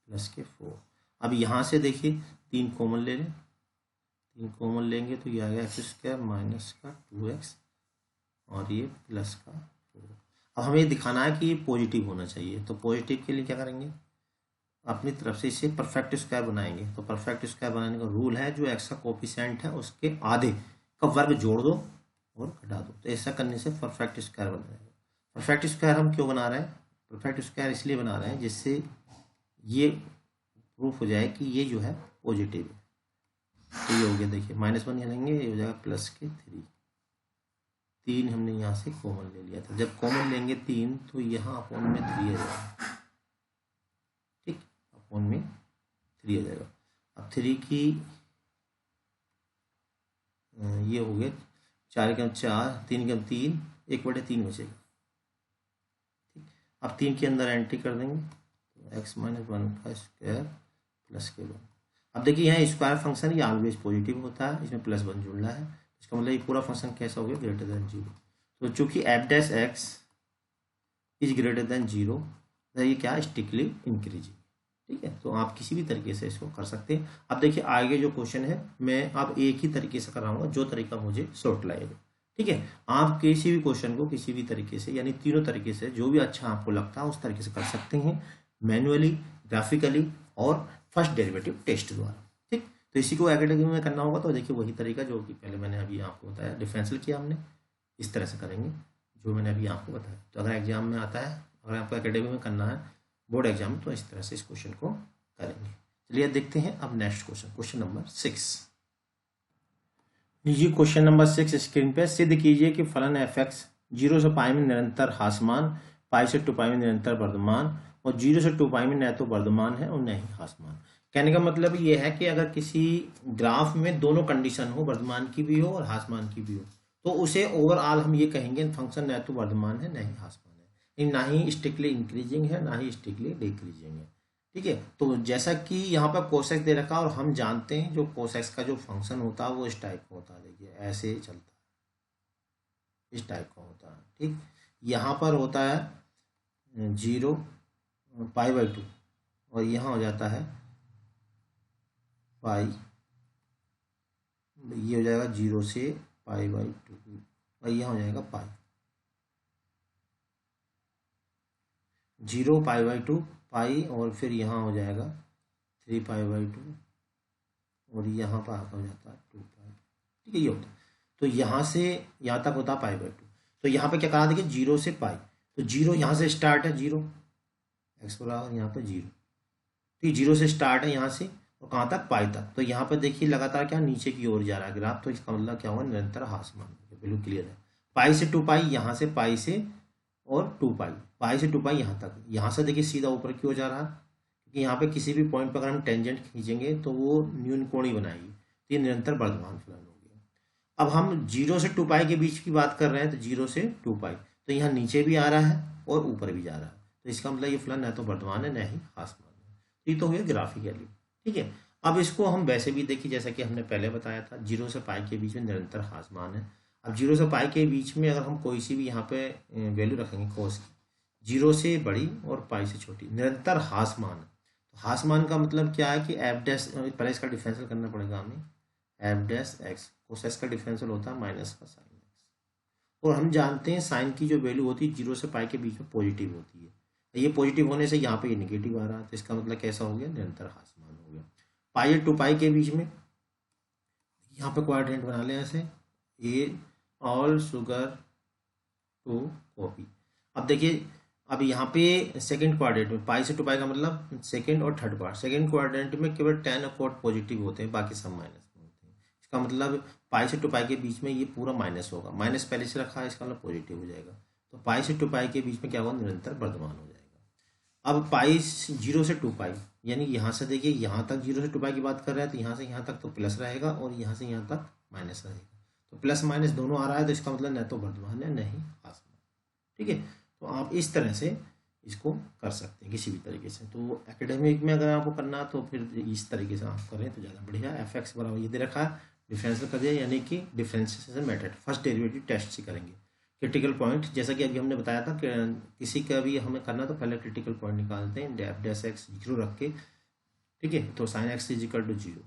प्लस के 4। अब यहाँ से देखिए 3 कॉमन ले लें, 3 कॉमन लेंगे तो ये आ गया x² माइनस का 2x और ये प्लस का 4। अब हमें दिखाना है कि ये पॉजिटिव होना चाहिए, तो पॉजिटिव के लिए क्या करेंगे, अपनी तरफ से इसे परफेक्ट स्क्वायर बनाएंगे। तो परफेक्ट स्क्वायर बनाने का रूल है, जो एक्स का कोफिशिएंट है उसके आधे का वर्ग जोड़ दो और घटा दो, तो ऐसा करने से परफेक्ट स्क्वायर बन जाएगा। परफेक्ट स्क्वायर हम क्यों बना रहे हैं, परफेक्ट स्क्वायर इसलिए बना रहे हैं जिससे ये प्रूफ हो जाए कि ये जो है पॉजिटिव है। तो ये हो गया, देखिए -1 यहाँ लेंगे, ये हो जाएगा प्लस के 3 हमने यहाँ से कॉमन ले लिया था। जब कॉमन लेंगे 3 तो यहाँ अपॉन में 3 आ जाएगा, ठीक, अपॉन में 3 आ जाएगा। अब 3 की ये हो गया 4 के 4, 3 के 3, 1/3 बचेगा, ठीक। अब 3 के अंदर एंट्री कर देंगे, तो x - 1 का स्क्वायर प्लस के 1। अब देखिए यहाँ स्क्वायर फंक्शन ये ऑलवेज पॉजिटिव होता है, इसमें +1 जुड़ रहा है, इसका मतलब ये पूरा फंक्शन कैसा हो गया, ग्रेटर देन 0। तो चूंकि f' इज ग्रेटर देन 0, तो ये क्या स्ट्रिक्टली इंक्रीजिंग, ठीक है। तो आप किसी भी तरीके से इसको कर सकते हैं। अब देखिए आगे जो क्वेश्चन है मैं अब एक ही तरीके से कराऊंगा, जो तरीका मुझे शॉर्ट लगेगा, ठीक है। आप किसी भी क्वेश्चन को किसी भी तरीके से, यानी तीनों तरीके से, जो भी अच्छा आपको लगता है उस तरीके से कर सकते हैं, मैनुअली, ग्राफिकली और फर्स्ट डेरिवेटिव टेस्ट द्वारा, ठीक। तो इसी को एकेडमिक में करना होगा, तो देखिए वही तरीका जो कि पहले मैंने अभी आपको बताया, डिफरेंशियल किया हमने, इस तरह से करेंगे जो मैंने अभी आपको बताया। तो अगर एग्जाम में आता है, अगर आपको एकेडमिक में करना है बोर्ड एग्जाम, तो इस तरह से इस क्वेश्चन को करेंगे। चलिए देखते हैं अब नेक्स्ट क्वेश्चन, क्वेश्चन नंबर 6। लीजिए क्वेश्चन नंबर 6 स्क्रीन पे। सिद्ध कीजिए कि फलन एफ एक्स 0 से पाई में निरंतर हासमान, पाई से 2 पाई में निरंतर वर्धमान और 0 से 2 पाई में न तो वर्धमान है और न ही हासमान। कहने का मतलब ये है कि अगर किसी ग्राफ में दोनों कंडीशन हो, वर्धमान की भी हो और हासमान की भी हो, तो उसे ओवरऑल हम ये कहेंगे फंक्शन न तो वर्धमान है न ही हासमान है, ना ही स्ट्रिक्टली इंक्रीजिंग है ना ही स्ट्रिक्टली डिक्रीजिंग है। ठीक है, तो जैसा कि यहाँ पर कोसेक्स दे रखा है और हम जानते हैं जो कोसेक्स का जो फंक्शन होता है वो इस टाइप का होता है। देखिए ऐसे ही चलता है, इस टाइप का होता है। ठीक, यहाँ पर होता है 0 पाई/2 और यहाँ हो जाता है पाई, ये हो जाएगा 0 से पाई/2 और यहाँ हो जाएगा पाई, 0 पाई/2 पाई और फिर यहाँ हो जाएगा 3 पाई/2 और यहाँ पर हो जाता है 2 पाई। ठीक है, ये होता है। तो यहाँ से यहाँ तक होता है पाई/2। तो यहाँ पे क्या करा देखिए 0 से पाई, तो 0 यहाँ से स्टार्ट है, 0 एक्स बराबर यहाँ पर 0। ठीक, 0 से स्टार्ट है यहाँ से और कहाँ तक, पाई तक। तो यहाँ पर देखिए लगातार क्या नीचे की ओर जा रहा है ग्राफ, तो इसका मतलब क्या हुआ, निरंतर हासमान। बिल्कुल क्लियर है। पाई से 2 पाई, यहाँ से पाई से और 2 पाई, पाई से 2 पाई यहाँ तक। यहाँ से देखिए सीधा ऊपर की ओर जा रहा है, क्योंकि यहाँ पे किसी भी पॉइंट पर अगर हम टेंजेंट खींचेंगे तो वो न्यून कोणीय बनाएगी। तो ये निरंतर वर्धमान फलन हो गया। अब हम 0 से 2 पाई के बीच की बात कर रहे हैं, तो 0 से 2 पाई, तो यहाँ नीचे भी आ रहा है और ऊपर भी जा रहा है। तो इसका मतलब ये फलन न तो वर्धमान है न ही हासमान है। तो ये तो हो गया ग्राफिकली। ठीक है, अब इसको हम वैसे भी देखिए, जैसा कि हमने पहले बताया था 0 से पाई के बीच में निरंतर हासमान है। अब 0 से पाई के बीच में अगर हम कोई सी भी यहाँ पे वैल्यू रखेंगे कोस की, 0 से बड़ी और पाई से छोटी, निरंतर हासमान है। तो हासमान का मतलब क्या है कि एफ डैश, पहले इसका डिफरेंशियल करना पड़ेगा हमें, एफ डैश एक्स, कोसेक्स का डिफरेंशियल होता है माइनस का साइन एक्स। और हम जानते हैं साइन की जो वैल्यू होती है 0 से पाई के बीच में पॉजिटिव होती है। ये पॉजिटिव होने से यहाँ पे ये निगेटिव आ रहा है, तो इसका मतलब कैसा हो गया, निरंतर हासमान हो गया। पाई और 2 पाई के बीच में यहाँ पे क्वाड्रेंट बना लें ऐसे, ए ऑल शुगर टू कॉफी। अब देखिए, अब यहाँ पे सेकंड क्वाड्रेंट में पाई से 2 पाई का मतलब सेकंड और थर्ड पार्ट, सेकंड क्वाड्रेंट में केवल 10 और कोट पॉजिटिव होते हैं, बाकी सब माइनस में होते हैं। इसका मतलब पाई से 2 पाई के बीच में ये पूरा माइनस होगा, माइनस पहले से रखा है, इसका मतलब पॉजिटिव हो जाएगा। तो पाई से 2 पाई के बीच में क्या होगा, निरंतर वर्धमान हो जाएगा। अब पाई 0 से 2 पाई, यानी यहाँ से देखिए यहाँ तक 0 से 2 पाई की बात कर रहे हैं, तो यहाँ से यहाँ तक तो प्लस रहेगा और यहाँ से यहाँ तक माइनस रहेगा। तो प्लस माइनस दोनों आ रहा है, तो इसका मतलब न तो वर्धमान है न ही हासमान। ठीक है, तो आप इस तरह से इसको कर सकते हैं किसी भी तरीके से। तो एकेडमिक में अगर आपको करना तो फिर इस तरीके से आप करें तो ज़्यादा बढ़िया। एफ एक्स बराबर ये दे रखा है, डिफरेंशियल कर दिया, यानी कि differentiation method first derivative test से करेंगे। क्रिटिकल पॉइंट, जैसा कि अभी हमने बताया था कि किसी का भी हमें करना तो पहले क्रिटिकल पॉइंट निकालते हैं, एफ डैश एक्स 0 रख के। ठीक है, तो sine x is equal to 0।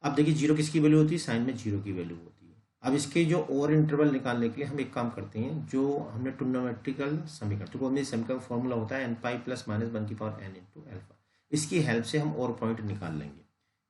अब देखिए 0 किसकी वैल्यू होती है, साइन में 0 की वैल्यू होती है। अब इसके जो और इंटरवल निकालने के लिए हम एक काम करते हैं, जो हमने ट्रिग्नोमेट्रिकल समीकरण, ट्रिग्नोमेट्रिक समीकरण फॉर्मूला होता है n पाई प्लस माइनस 1 की पावर n इंटू एल्फा, इसकी हेल्प से हम और पॉइंट निकाल लेंगे।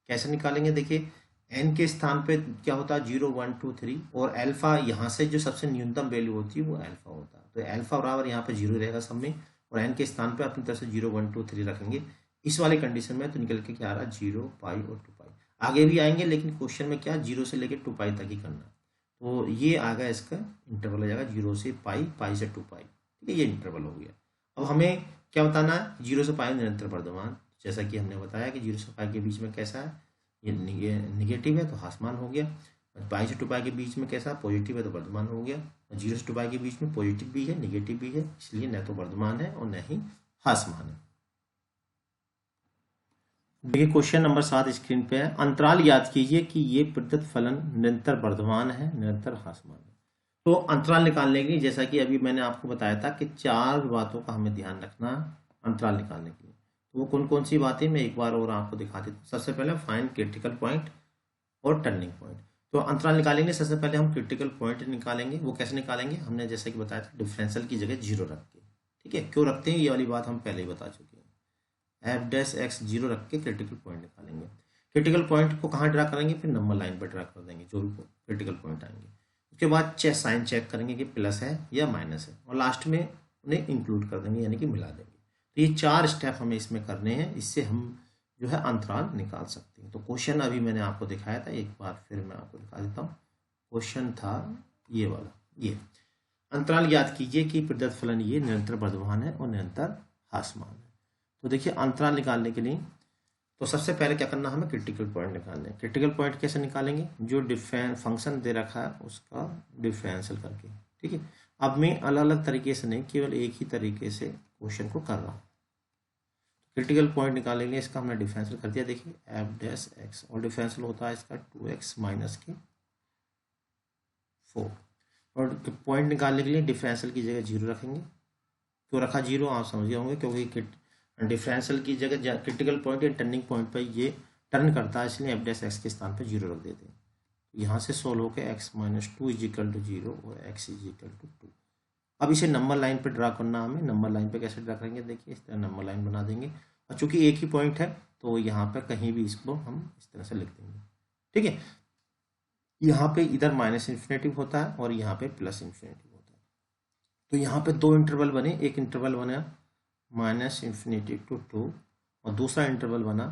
कैसे निकालेंगे, देखिए n के स्थान पे क्या होता है 0 1 2 3 और अल्फा यहाँ से जो सबसे न्यूनतम वैल्यू होती है वो अल्फा होता है। तो अल्फा बराबर यहाँ पे 0 रहेगा सब में, और n के स्थान पे अपनी तरफ से 0 1 2 3 रखेंगे। इस वाले कंडीशन में तो निकल के क्या आ रहा है 0 पाई और 2 पाई। आगे भी आएंगे लेकिन क्वेश्चन में क्या 0 से लेकर 2 पाई तक ही करना है। तो ये आ गया, इसका इंटरवल हो जाएगा 0 से पाई, पाई से 2 पाई। ठीक है, ये इंटरवल हो गया। अब हमें क्या बताना है, 0 से पाई निरंतर वर्धमान, जैसा कि हमने बताया कि 0 से पाई के बीच में कैसा है, ये निगेटिव है तो हासमान हो गया। पाई से 2 पाई के बीच में कैसा, पॉजिटिव है तो वर्धमान हो गया। 0 से 2 पाई के बीच में पॉजिटिव भी है निगेटिव भी है, इसलिए न तो वर्धमान है और न ही हासमान है। देखिए क्वेश्चन नंबर 7 स्क्रीन पे है। अंतराल याद कीजिए कि ये प्रदत्त फलन निरंतर वर्धमान है, निरंतर हासमान है। तो अंतराल निकालने के लिए, जैसा कि अभी मैंने आपको बताया था कि 4 बातों का हमें ध्यान रखना अंतराल निकालने के लिए। तो वो कौन कौन सी बातें मैं एक बार और आपको दिखा देता हूँ। सबसे पहले फाइंड क्रिटिकल पॉइंट और टर्निंग पॉइंट। तो अंतराल निकालेंगे, सबसे पहले हम क्रिटिकल पॉइंट निकालेंगे। वो कैसे निकालेंगे, हमने जैसे कि बताया था डिफरेंशियल की जगह 0 रख के। ठीक है, क्यों रखते हैं ये वाली बात हम पहले ही बता चुके हैं। एफ डैश एक्स 0 रख के क्रिटिकल पॉइंट निकालेंगे। क्रिटिकल पॉइंट को कहाँ ड्रा करेंगे, फिर नंबर लाइन पर ड्रा कर देंगे जो भी क्रिटिकल पॉइंट आएंगे। उसके बाद साइन चेक करेंगे कि प्लस है या माइनस है, और लास्ट में उन्हें इंक्लूड कर देंगे, यानी कि मिला देंगे। तो ये 4 स्टेप हमें इसमें करने हैं, इससे हम जो है अंतराल निकाल सकते हैं। तो क्वेश्चन अभी मैंने आपको दिखाया था, एक बार फिर मैं आपको दिखा देता हूँ। क्वेश्चन था ये वाला, ये अंतराल ज्ञात कीजिए कि प्रदत्त फलन ये निरंतर वर्धमान है और निरंतर ह्रासमान है। तो देखिए अंतराल निकालने के लिए तो सबसे पहले क्या करना, हमें क्रिटिकल पॉइंट निकालने हैं। क्रिटिकल पॉइंट कैसे निकालेंगे, जो फंक्शन दे रखा है उसका डिफरेंशियल करके, ठीक है। अब मैं अलग अलग तरीके से नहीं, केवल एक ही तरीके से क्वेश्चन को कर रहा हूँ। क्रिटिकल पॉइंट निकालेंगे, इसका हमने डिफरेंशियल कर दिया, देखिए एफ डैश एक्स, और डिफरेंशियल होता है इसका 2x माइनस के 4। और पॉइंट निकालने के लिए डिफरेंशियल की जगह 0 रखेंगे। क्यों रखा 0 आप समझ गए होंगे, क्योंकि डिफरेंशियल की जगह क्रिटिकल पॉइंट या टर्निंग पॉइंट पर ये टर्न करता है, इसलिए एफ डैश एक्स के स्थान पर 0 रख देते हैं। यहाँ से सोल्व होकर x minus 2 is equal to 0 और x इज इक्वल टू 2। अब इसे नंबर लाइन पे ड्रा करना, हमें नंबर लाइन पे कैसे ड्रा करेंगे, देखिए इस तरह नंबर लाइन बना देंगे, और चूंकि एक ही पॉइंट है तो यहाँ पे कहीं भी इसको हम इस तरह से लिख देंगे, ठीक है। यहाँ पे इधर माइनस इन्फिनेटिव होता है और यहाँ पे प्लस इन्फिनेटिव होता है। तो यहाँ पे दो इंटरवल बने, एक इंटरवल बना माइनस इन्फिनेटिव टू 2 और दूसरा इंटरवल बना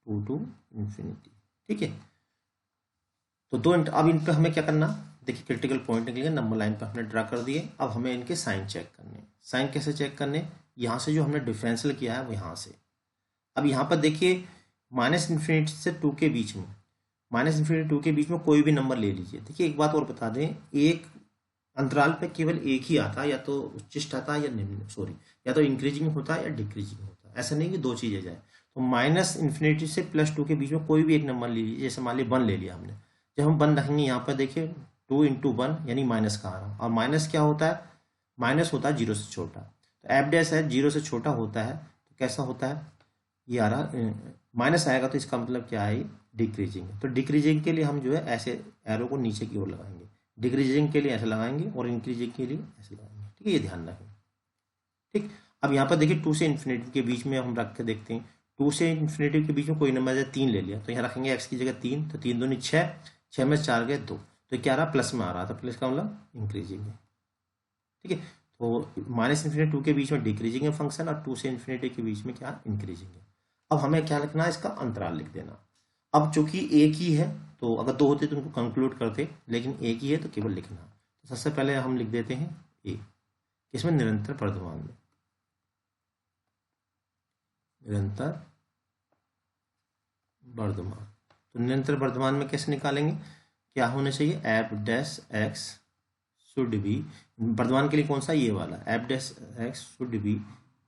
2 टू इन्फिनिटी, ठीक है। तो दो अब इन पे हमें क्या करना, देखिए क्रिटिकल पॉइंट निकलेंगे, नंबर लाइन पे हमने ड्रा कर दिए। अब हमें इनके साइन चेक करने, साइन कैसे चेक करने, यहाँ से जो हमने डिफरेंशियल किया है वो यहाँ से। अब यहाँ पर देखिए माइनस इन्फिनिटी से 2 के बीच में, माइनस इन्फिनिटी 2 के बीच में कोई भी नंबर ले लीजिए। देखिए एक बात और बता दें, एक अंतराल पे केवल एक ही आता है, या तो उच्चिष्ट आता है या निम्न, सॉरी, या तो इंक्रीजिंग होता है या डिक्रीजिंग होता है, ऐसा नहीं कि दो चीजें जाए। तो माइनस इन्फिनिटी से +2 के बीच में कोई भी एक नंबर ले लीजिए, जैसे मान ली 1 ले लिया हमने। जब हम 1 रखेंगे यहाँ पर देखिए 2 × 1 यानी माइनस का आ रहा, और माइनस क्या होता है, माइनस होता है 0 से छोटा। तो एफ डैश है 0 से छोटा होता है, तो कैसा होता है, ये आ रहा माइनस आएगा, तो इसका मतलब क्या है, डिक्रीजिंग। तो डिक्रीजिंग के लिए हम जो है ऐसे एरो को नीचे की ओर लगाएंगे, डिक्रीजिंग के लिए ऐसे लगाएंगे और इंक्रीजिंग के लिए ऐसे लगाएंगे, ठीक है, ये ध्यान रखें, ठीक। अब यहाँ पर देखिए 2 से इन्फिनिटी के बीच में हम रख के देखते हैं, 2 से इन्फिनिटी के बीच में कोई नंबर जैसे 3 ले लिया, तो यहाँ रखेंगे x की जगह 3, तो 3 दूनी 6, 6 में 4 गए 2, तो क्या रहा, प्लस में आ रहा था, प्लस का मतलब इंक्रीजिंग है, ठीक है। तो माइनस इन्फिनिटी 2 के बीच में डिक्रीजिंग है फंक्शन, और 2 से इन्फिनिटी के बीच में क्या, इंक्रीजिंग है। अब हमें क्या लिखना है, इसका अंतराल लिख देना। अब चूंकि एक ही है, तो अगर 2 होते तो उनको कंक्लूड करते, लेकिन एक ही है तो केवल लिखना। तो सबसे पहले हम लिख देते हैं ए, इसमें निरंतर वर्धमान में, निरंतर वर्धमान। तो निरंतर वर्धमान में कैसे निकालेंगे, क्या होना चाहिए, F dash X should be, वर्धमान के लिए कौन सा, ये वाला, F dash X should be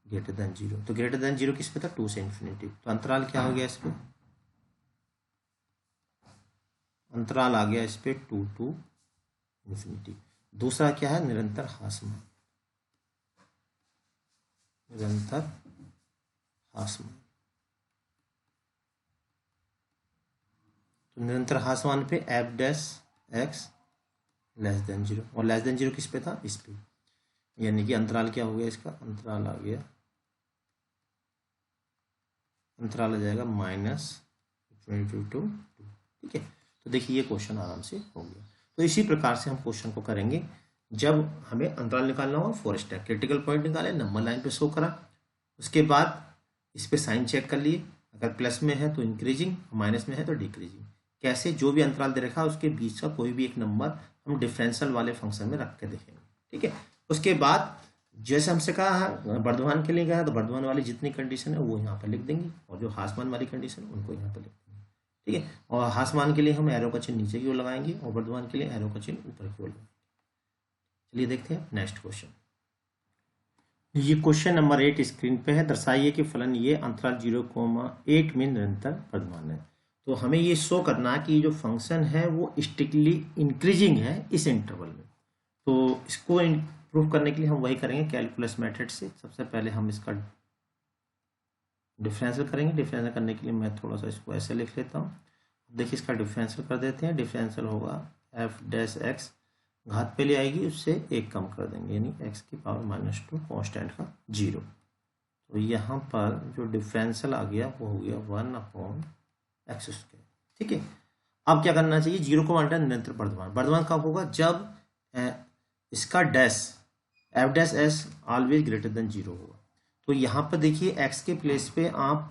greater than 0। तो ग्रेटर देन 0 किस पे था, 2 से इन्फिनिटी। तो अंतराल क्या हो गया इस पे, अंतराल आ गया इस पे 2 टू इन्फिनिटी। दूसरा क्या है, निरंतर ह्रासमान, निरंतर ह्रासमान। तो निरंतर ह्रासमान पे F dash x less than 0, और लेस देन 0 किस पे था, इस पे, यानी कि अंतराल क्या हो गया इसका, अंतराल आ गया, अंतराल आ जाएगा -22 टू 2, ठीक है। तो देखिए ये क्वेश्चन आराम से हो गया। तो इसी प्रकार से हम क्वेश्चन को करेंगे जब हमें अंतराल निकालना हो, 4 स्टेप, क्रिटिकल पॉइंट निकाले, नंबर लाइन पे शो करा, उसके बाद इस पे साइन चेक कर लिए, अगर प्लस में है तो इंक्रीजिंग, माइनस में है तो डिक्रीजिंग। कैसे, जो भी अंतराल दे रखा है उसके बीच का कोई भी एक नंबर हम डिफरेंशियल वाले फंक्शन में रख के देखेंगे, ठीक है। उसके बाद जैसे हमसे कहा है वर्धमान के लिए कहा, तो वर्धमान वाली जितनी कंडीशन है वो यहाँ पर लिख देंगे, और जो ह्रासमान वाली कंडीशन उनको यहाँ पर लिख देंगे, ठीक है। और ह्रासमान के लिए हम एरो का चिन्ह नीचे की ओर लगाएंगे, और वर्धमान के लिए एरो का चिन्ह ऊपर की ओर लगाएंगे। चलिए देखते हैं नेक्स्ट क्वेश्चन। ये क्वेश्चन नंबर 8 स्क्रीन पे है, दर्शाइए कि फलन ये अंतराल 0,8 में निरंतर वर्धमान है। तो हमें ये शो करना कि जो फंक्शन है वो स्ट्रिक्टली इंक्रीजिंग है इस इंटरवल में। तो इसको प्रूफ करने के लिए हम वही करेंगे कैलकुलस मेथड से। सबसे पहले हम इसका डिफरेंशियल करेंगे। डिफरेंशियल करने के लिए मैं थोड़ा सा इसको ऐसे लिख लेता हूँ। देखिए इसका डिफरेंशियल कर देते हैं। डिफरेंशियल होगा एफ डैश एक्स, घात पे ले आएगी उससे 1 कम कर देंगे, यानी x की पावर -2 कांस्टेंट का 0। तो यहाँ पर जो डिफरेंशियल आ गया वो हो गया 1/x², ठीक है। अब क्या करना चाहिए, 0 को मानना निरंतर वर्धमान। वर्धमान कब होगा, जब इसका dash F dash S always greater than 0 होगा। तो यहाँ पर देखिए x के प्लेस पे आप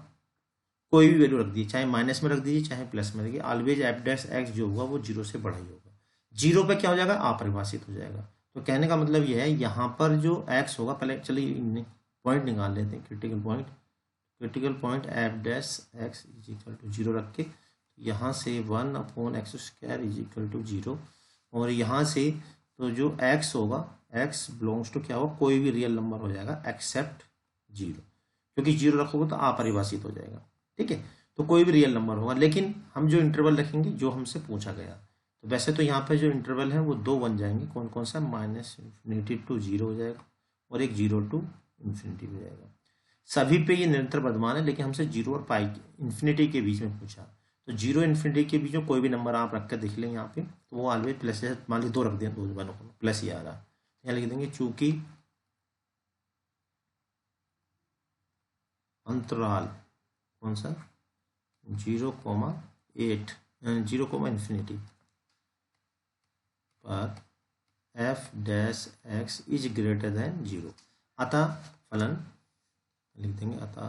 कोई भी वैल्यू रख दीजिए, चाहे माइनस में रख दीजिए चाहे प्लस में रखिए, ऑलवेज एफ डैश एक्स जो होगा वो 0 से बड़ा ही होगा। जीरो पे क्या हो जाएगा, अपरिभाषित हो जाएगा। तो कहने का मतलब यह है यहाँ पर जो x होगा, पहले चलिए पॉइंट निकाल लेते हैं, critical point F dash x is equal to zero रख के यहाँ से 1/x² is equal to zero, और यहाँ से तो जो x होगा, x बिलोंग्स टू क्या होगा, कोई भी रियल नंबर हो जाएगा एक्सेप्ट जीरो, क्योंकि जीरो रखोगे तो अपरिभाषित हो जाएगा। ठीक है, तो कोई भी रियल नंबर होगा, लेकिन हम जो इंटरवल रखेंगे जो हमसे पूछा गया। तो वैसे तो यहाँ पे जो इंटरवल है वो दो बन जाएंगे, कौन कौन सा, -∞ टू जीरो हो जाएगा और एक 0 टू इन्फिनिटी हो जाएगा। सभी पे ये निरंतर वर्धमान है, लेकिन हमसे जीरो और पाई इन्फिनिटी के बीच में पूछा। तो जीरो इन्फिनिटी के बीच में कोई भी नंबर आप रख कर देख लें यहाँ पे, तो वो ऑलवेज प्लस, जैसे मान लीजिए दो रख दिया, दो बनों को प्लस ही आ रहा है, यहाँ लिख देंगे चूंकि अंतराल कौन सा, 0,8 0,∞ पर f dash x is greater than zero, अतः फलन लिख देंगे, अतः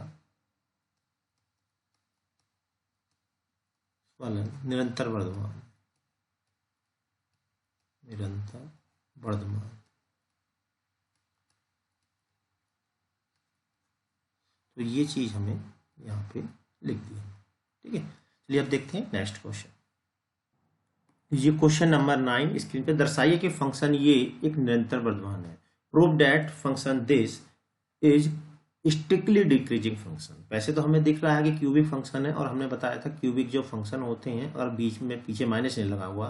फलन निरंतर वर्धमान, निरंतर वर्धमान। तो ये चीज हमें यहाँ पे लिख दी है। ठीक है, चलिए अब देखते हैं नेक्स्ट क्वेश्चन। ये क्वेश्चन नंबर 9 स्क्रीन पे दर्शाइए कि फंक्शन ये एक निरंतर वर्धमान है। Prove that function this is strictly decreasing function. वैसे तो हमें दिख रहा है कि क्यूबिक फंक्शन है, और हमने बताया था क्यूबिक जो फंक्शन होते हैं और बीच में पीछे माइनस नहीं लगा हुआ,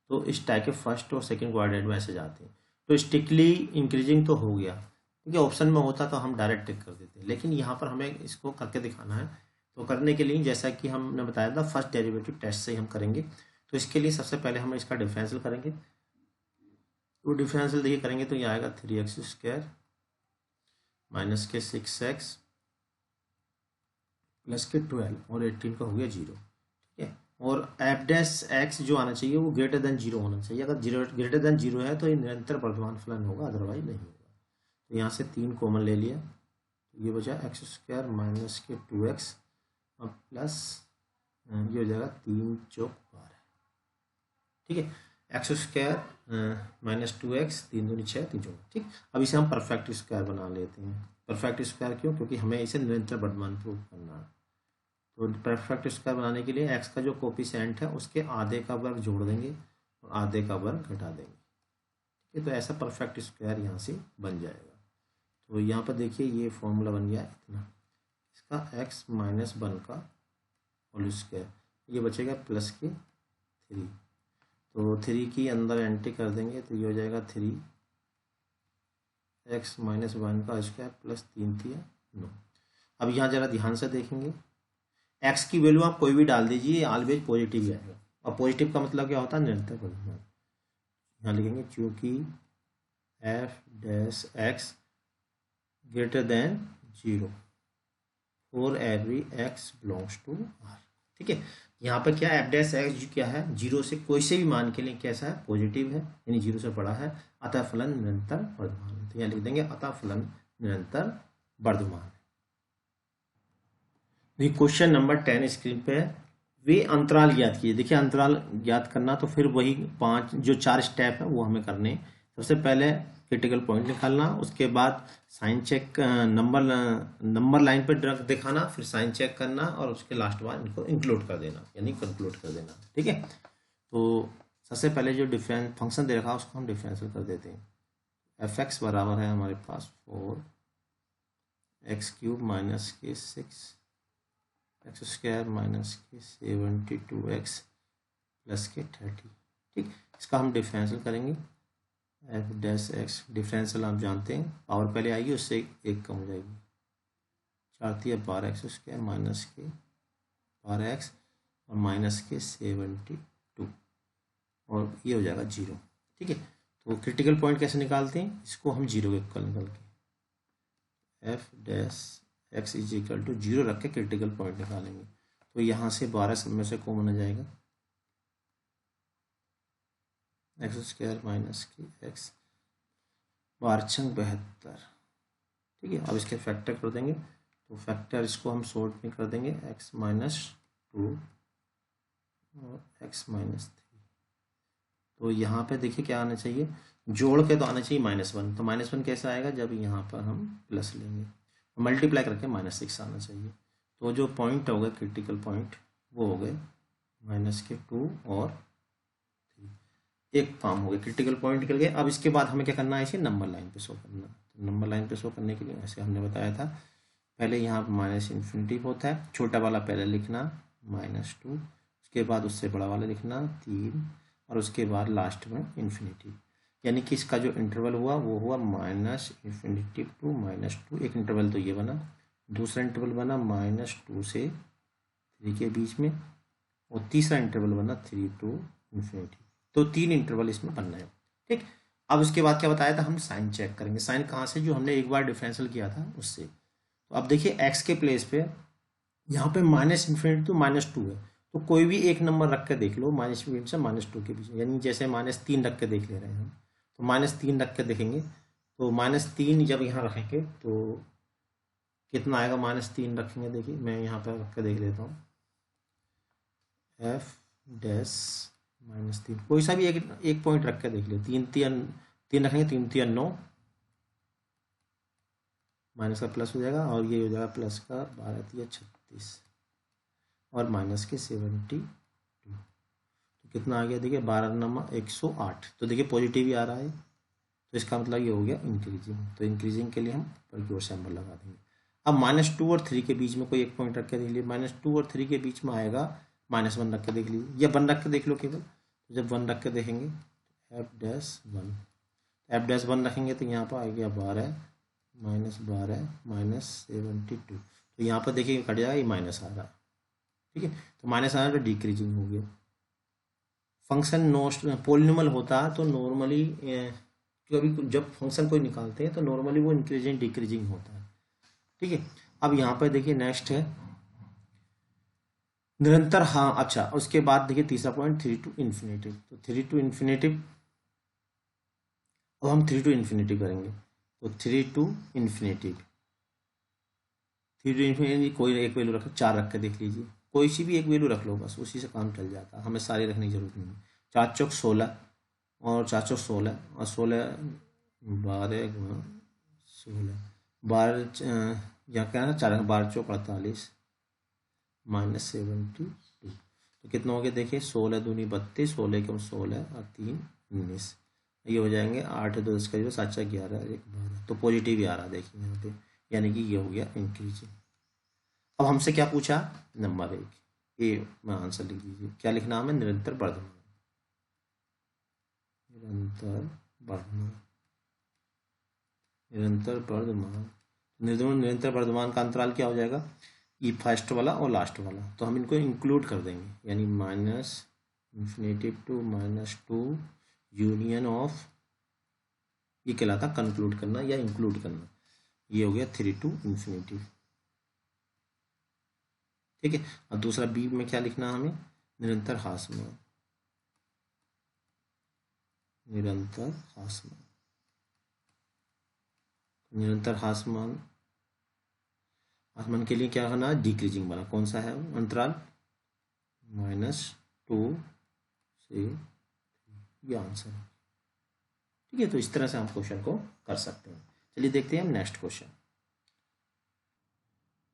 तो इस टाइप के फर्स्ट और सेकंड क्वाड्रेंट में ऐसे जाते हैं। तो स्ट्रिक्टली इंक्रीजिंग तो हो गया, क्योंकि ऑप्शन में होता तो हम डायरेक्ट टिक कर देते, लेकिन यहाँ पर हमें इसको करके दिखाना है। तो करने के लिए जैसा कि हमने बताया था फर्स्ट डेरिवेटिव टेस्ट से हम करेंगे। तो इसके लिए सबसे पहले हम इसका डिफरेंशियल करेंगे। तो डिफरेंशियल देखिए करेंगे तो ये आएगा 3x² माइनस के 6x प्लस के 12 और 18 का हो गया 0। ठीक है, और एफ डैश एक्स जो आना चाहिए वो ग्रेटर देन 0 होना चाहिए। अगर जीरो ग्रेटर देन 0 है तो ये निरंतर वर्धमान फलन होगा, अदरवाइज नहीं होगा। तो यहाँ से 3 कॉमन ले लिया, तो ये बचा x² माइनस के 2x और प्लस ये हो जाएगा 3 चौक 12। ठीक है, x² माइनस 2x 3 दूनी 6 3 चौक। ठीक, अब इसे हम परफेक्ट स्क्वायर बना लेते हैं। परफेक्ट स्क्वायर क्यों, क्योंकि हमें इसे निरंतर वर्धमान प्रूव करना है। तो परफेक्ट स्क्वायर बनाने के लिए x का जो कोफिशिएंट है उसके आधे का वर्ग जोड़ देंगे और आधे का वर्ग घटा देंगे। ठीक है, तो ऐसा परफेक्ट स्क्वायर यहाँ से बन जाएगा। तो यहाँ पर देखिए ये फॉर्मूला बन गया इतना, इसका x माइनस 1 का होल स्क्वायर, ये बचेगा प्लस के 3। तो 3 की अंदर एंट्री कर देंगे तो ये हो जाएगा 3x माइनस 1 का स्क्वायर प्लस 3 3 9। अब यहाँ जरा ध्यान से देखेंगे, x की वैल्यू आप कोई भी डाल दीजिए, ऑलवेज पॉजिटिव ही आएगा। और पॉजिटिव का मतलब क्या होता है, निरंतर वर्धमान। यहाँ लिखेंगे चूंकि f dash x greater than 0 for every x belongs to r। ठीक है, यहाँ पर क्या एफ डैश एक्स क्या है, 0 से कोई से भी मान के लिए कैसा है, पॉजिटिव है, यानी 0 से बड़ा है, अतः फलन निरंतर वर्धमान है। तो यहाँ लिख देंगे अतः फलन निरंतर वर्धमान है। क्वेश्चन नंबर 10 स्क्रीन पे है, वे अंतराल ज्ञात कीजिए। देखिए अंतराल ज्ञात करना तो फिर वही 5 जो 4 स्टेप है वो हमें करने। सबसे पहले क्रिटिकल पॉइंट निकालना, उसके बाद साइन चेक, नंबर लाइन पे ड्रग दिखाना, फिर साइन चेक करना, और उसके लास्ट बार इनको इंक्लूड कर देना, यानी कंक्लूड कर देना। ठीक है, तो सबसे पहले जो डिफरेंस फंक्शन दे रखा है उसको हम डिफरेंशियल कर देते हैं। एफ एक्स बराबर है हमारे पास 4x³ माइनस के 6x² माइनस के 72x प्लस के 30। ठीक, इसका हम डिफरेंशियल करेंगे। एफ डैश एक्स डिफरेंशियल आप जानते हैं, पावर पहले आएगी उससे एक कम हो जाएगी, 4 3 12x² माइनस के 12x और माइनस के 72 और ये हो जाएगा 0। ठीक है, तो क्रिटिकल पॉइंट कैसे निकालते हैं, इसको हम 0 के इक्वल निकाल के f dash x is equal to 0 रख के क्रिटिकल पॉइंट निकालेंगे। तो यहाँ से 12 सब में से कॉमन आ जाएगा, x² माइनस की x 12 72। ठीक है, अब इसके फैक्टर कर देंगे, तो फैक्टर इसको हम शॉर्ट में कर देंगे x माइनस 2 और x माइनस 3। तो यहाँ पे देखिए क्या आना चाहिए, जोड़ के तो आना चाहिए -1। तो -1 कैसे आएगा, जब यहाँ पर हम प्लस लेंगे, मल्टीप्लाई करके -6 आना चाहिए। तो जो पॉइंट हो गए क्रिटिकल पॉइंट वो हो गए -2 और 3, एक काम हो गया, क्रिटिकल पॉइंट निकल गए। अब इसके बाद हमें क्या करना है, इसे नंबर लाइन पे शो करना। तो नंबर लाइन पे शो करने के लिए ऐसे हमने बताया था, पहले यहाँ -∞ होता है, छोटा वाला पहले लिखना -2, उसके बाद उससे बड़ा वाला लिखना 3 और उसके बाद लास्ट में इन्फिनिटी। यानी कि इसका जो इंटरवल हुआ वो हुआ -∞ to -2, एक इंटरवल तो ये बना, दूसरा इंटरवल बना -2 से 3 के बीच में, और तीसरा इंटरवल बना 3 to इन्फिनिटी। तो 3 इंटरवल इसमें बनना है। ठीक, अब उसके बाद क्या बताया था, हम साइन चेक करेंगे। साइन कहाँ से, जो हमने एक बार डिफरेंशियल किया था उससे। तो अब देखिए एक्स के प्लेस पे यहाँ पे -∞ to -2 है, तो कोई भी एक नंबर रख के देख लो, -∞ से -2 के बीच में। यानी जैसे -3 रख के देख ले रहे हैं हम, तो -3 रख के देखेंगे, तो -3 जब यहाँ रखेंगे तो कितना आएगा, -3 रखेंगे। देखिए मैं यहाँ पर रख के देख लेता हूँ, f डैश -3, कोई सा भी एक पॉइंट रख के देख ले। 3 रखेंगे, 3 3 9, माइनस का प्लस हो जाएगा और ये हो जाएगा प्लस का 12 3 36 और माइनस के 72। तो कितना आ गया, देखिए 12 नंबर 108। तो देखिए पॉजिटिव ही आ रहा है, तो इसका मतलब ये हो गया इंक्रीजिंग। तो इंक्रीजिंग के लिए हम ऊपर की ओर सिंबल लगा देंगे। अब -2 और 3 के बीच में कोई एक पॉइंट रख के देख लीजिए, -2 और 3 के बीच में आएगा -1 रख के देख लीजिए, या 1 रख के देख लो केवल। तो जब 1 रख के देखेंगे f'1 रखेंगे तो यहाँ पर आ गया 12 -12 -72। तो यहाँ पर देखिए कट जाएगा, ये माइनस आ रहा है। ठीक है, तो माइनस आ रहा है तो डिक्रीजिंग हो गया। फंक्शन पोलिनोमियल होता है तो नॉर्मली कभी जब फंक्शन कोई निकालते हैं तो नॉर्मली वो इंक्रीजिंग डिक्रीजिंग होता है। ठीक है, अब यहाँ पर देखिए नेक्स्ट है निरंतर। हाँ अच्छा, उसके बाद देखिए तीसरा पॉइंट 3 to इन्फिनिटी। तो 3 to इन्फिनिटी, अब हम 3 to इन्फिनिटी करेंगे। तो 3 to इन्फिनिटी, कोई एक वैल्यू रख, 4 रख के देख लीजिए, कोई सी भी एक वैल्यू रख लो, बस उसी से काम चल जाता है, हमें सारी रखने की जरूरत नहीं है। 4 चौक 16 और 4 चौक 16 और 16 12 गुणा 16 12 यहाँ क्या है ना, 4 12 चौक 48 -72। तो कितना हो गया, देखिए 16 दूनी 32, 16 के 16 और 3 19, ये हो जाएंगे 8 2 10 का 7 4 11 1 12। तो पॉजिटिव ही आ रहा है देखिए यहाँ पे, यानी कि ये हो गया इंक्रीजिंग। अब हमसे क्या पूछा, नंबर 1, ये मैं आंसर लिख दीजिए। क्या लिखना हमें, निरंतर वर्धमान, निरंतर वर्धमान, निरंतर वर्धमान। निरंतर वर्धमान का अंतराल क्या हो जाएगा, ये फर्स्ट वाला और लास्ट वाला। तो हम इनको इंक्लूड कर देंगे, यानी -∞ to -2 यूनियन ऑफ, ये कहलाता कंक्लूड करना या इंक्लूड करना। ये हो गया 3 to इन्फिनिटी। ठीक है, अब दूसरा बी में क्या लिखना हमें, निरंतर हासमान, निरंतर हासमान, निरंतर हासमान। आसमान के लिए क्या करना है, डिक्रीजिंग वाला। कौन सा है अंतराल, -2 से, ये आंसर है। ठीक है, तो इस तरह से हम क्वेश्चन को कर सकते हैं। चलिए देखते हैं हम नेक्स्ट क्वेश्चन।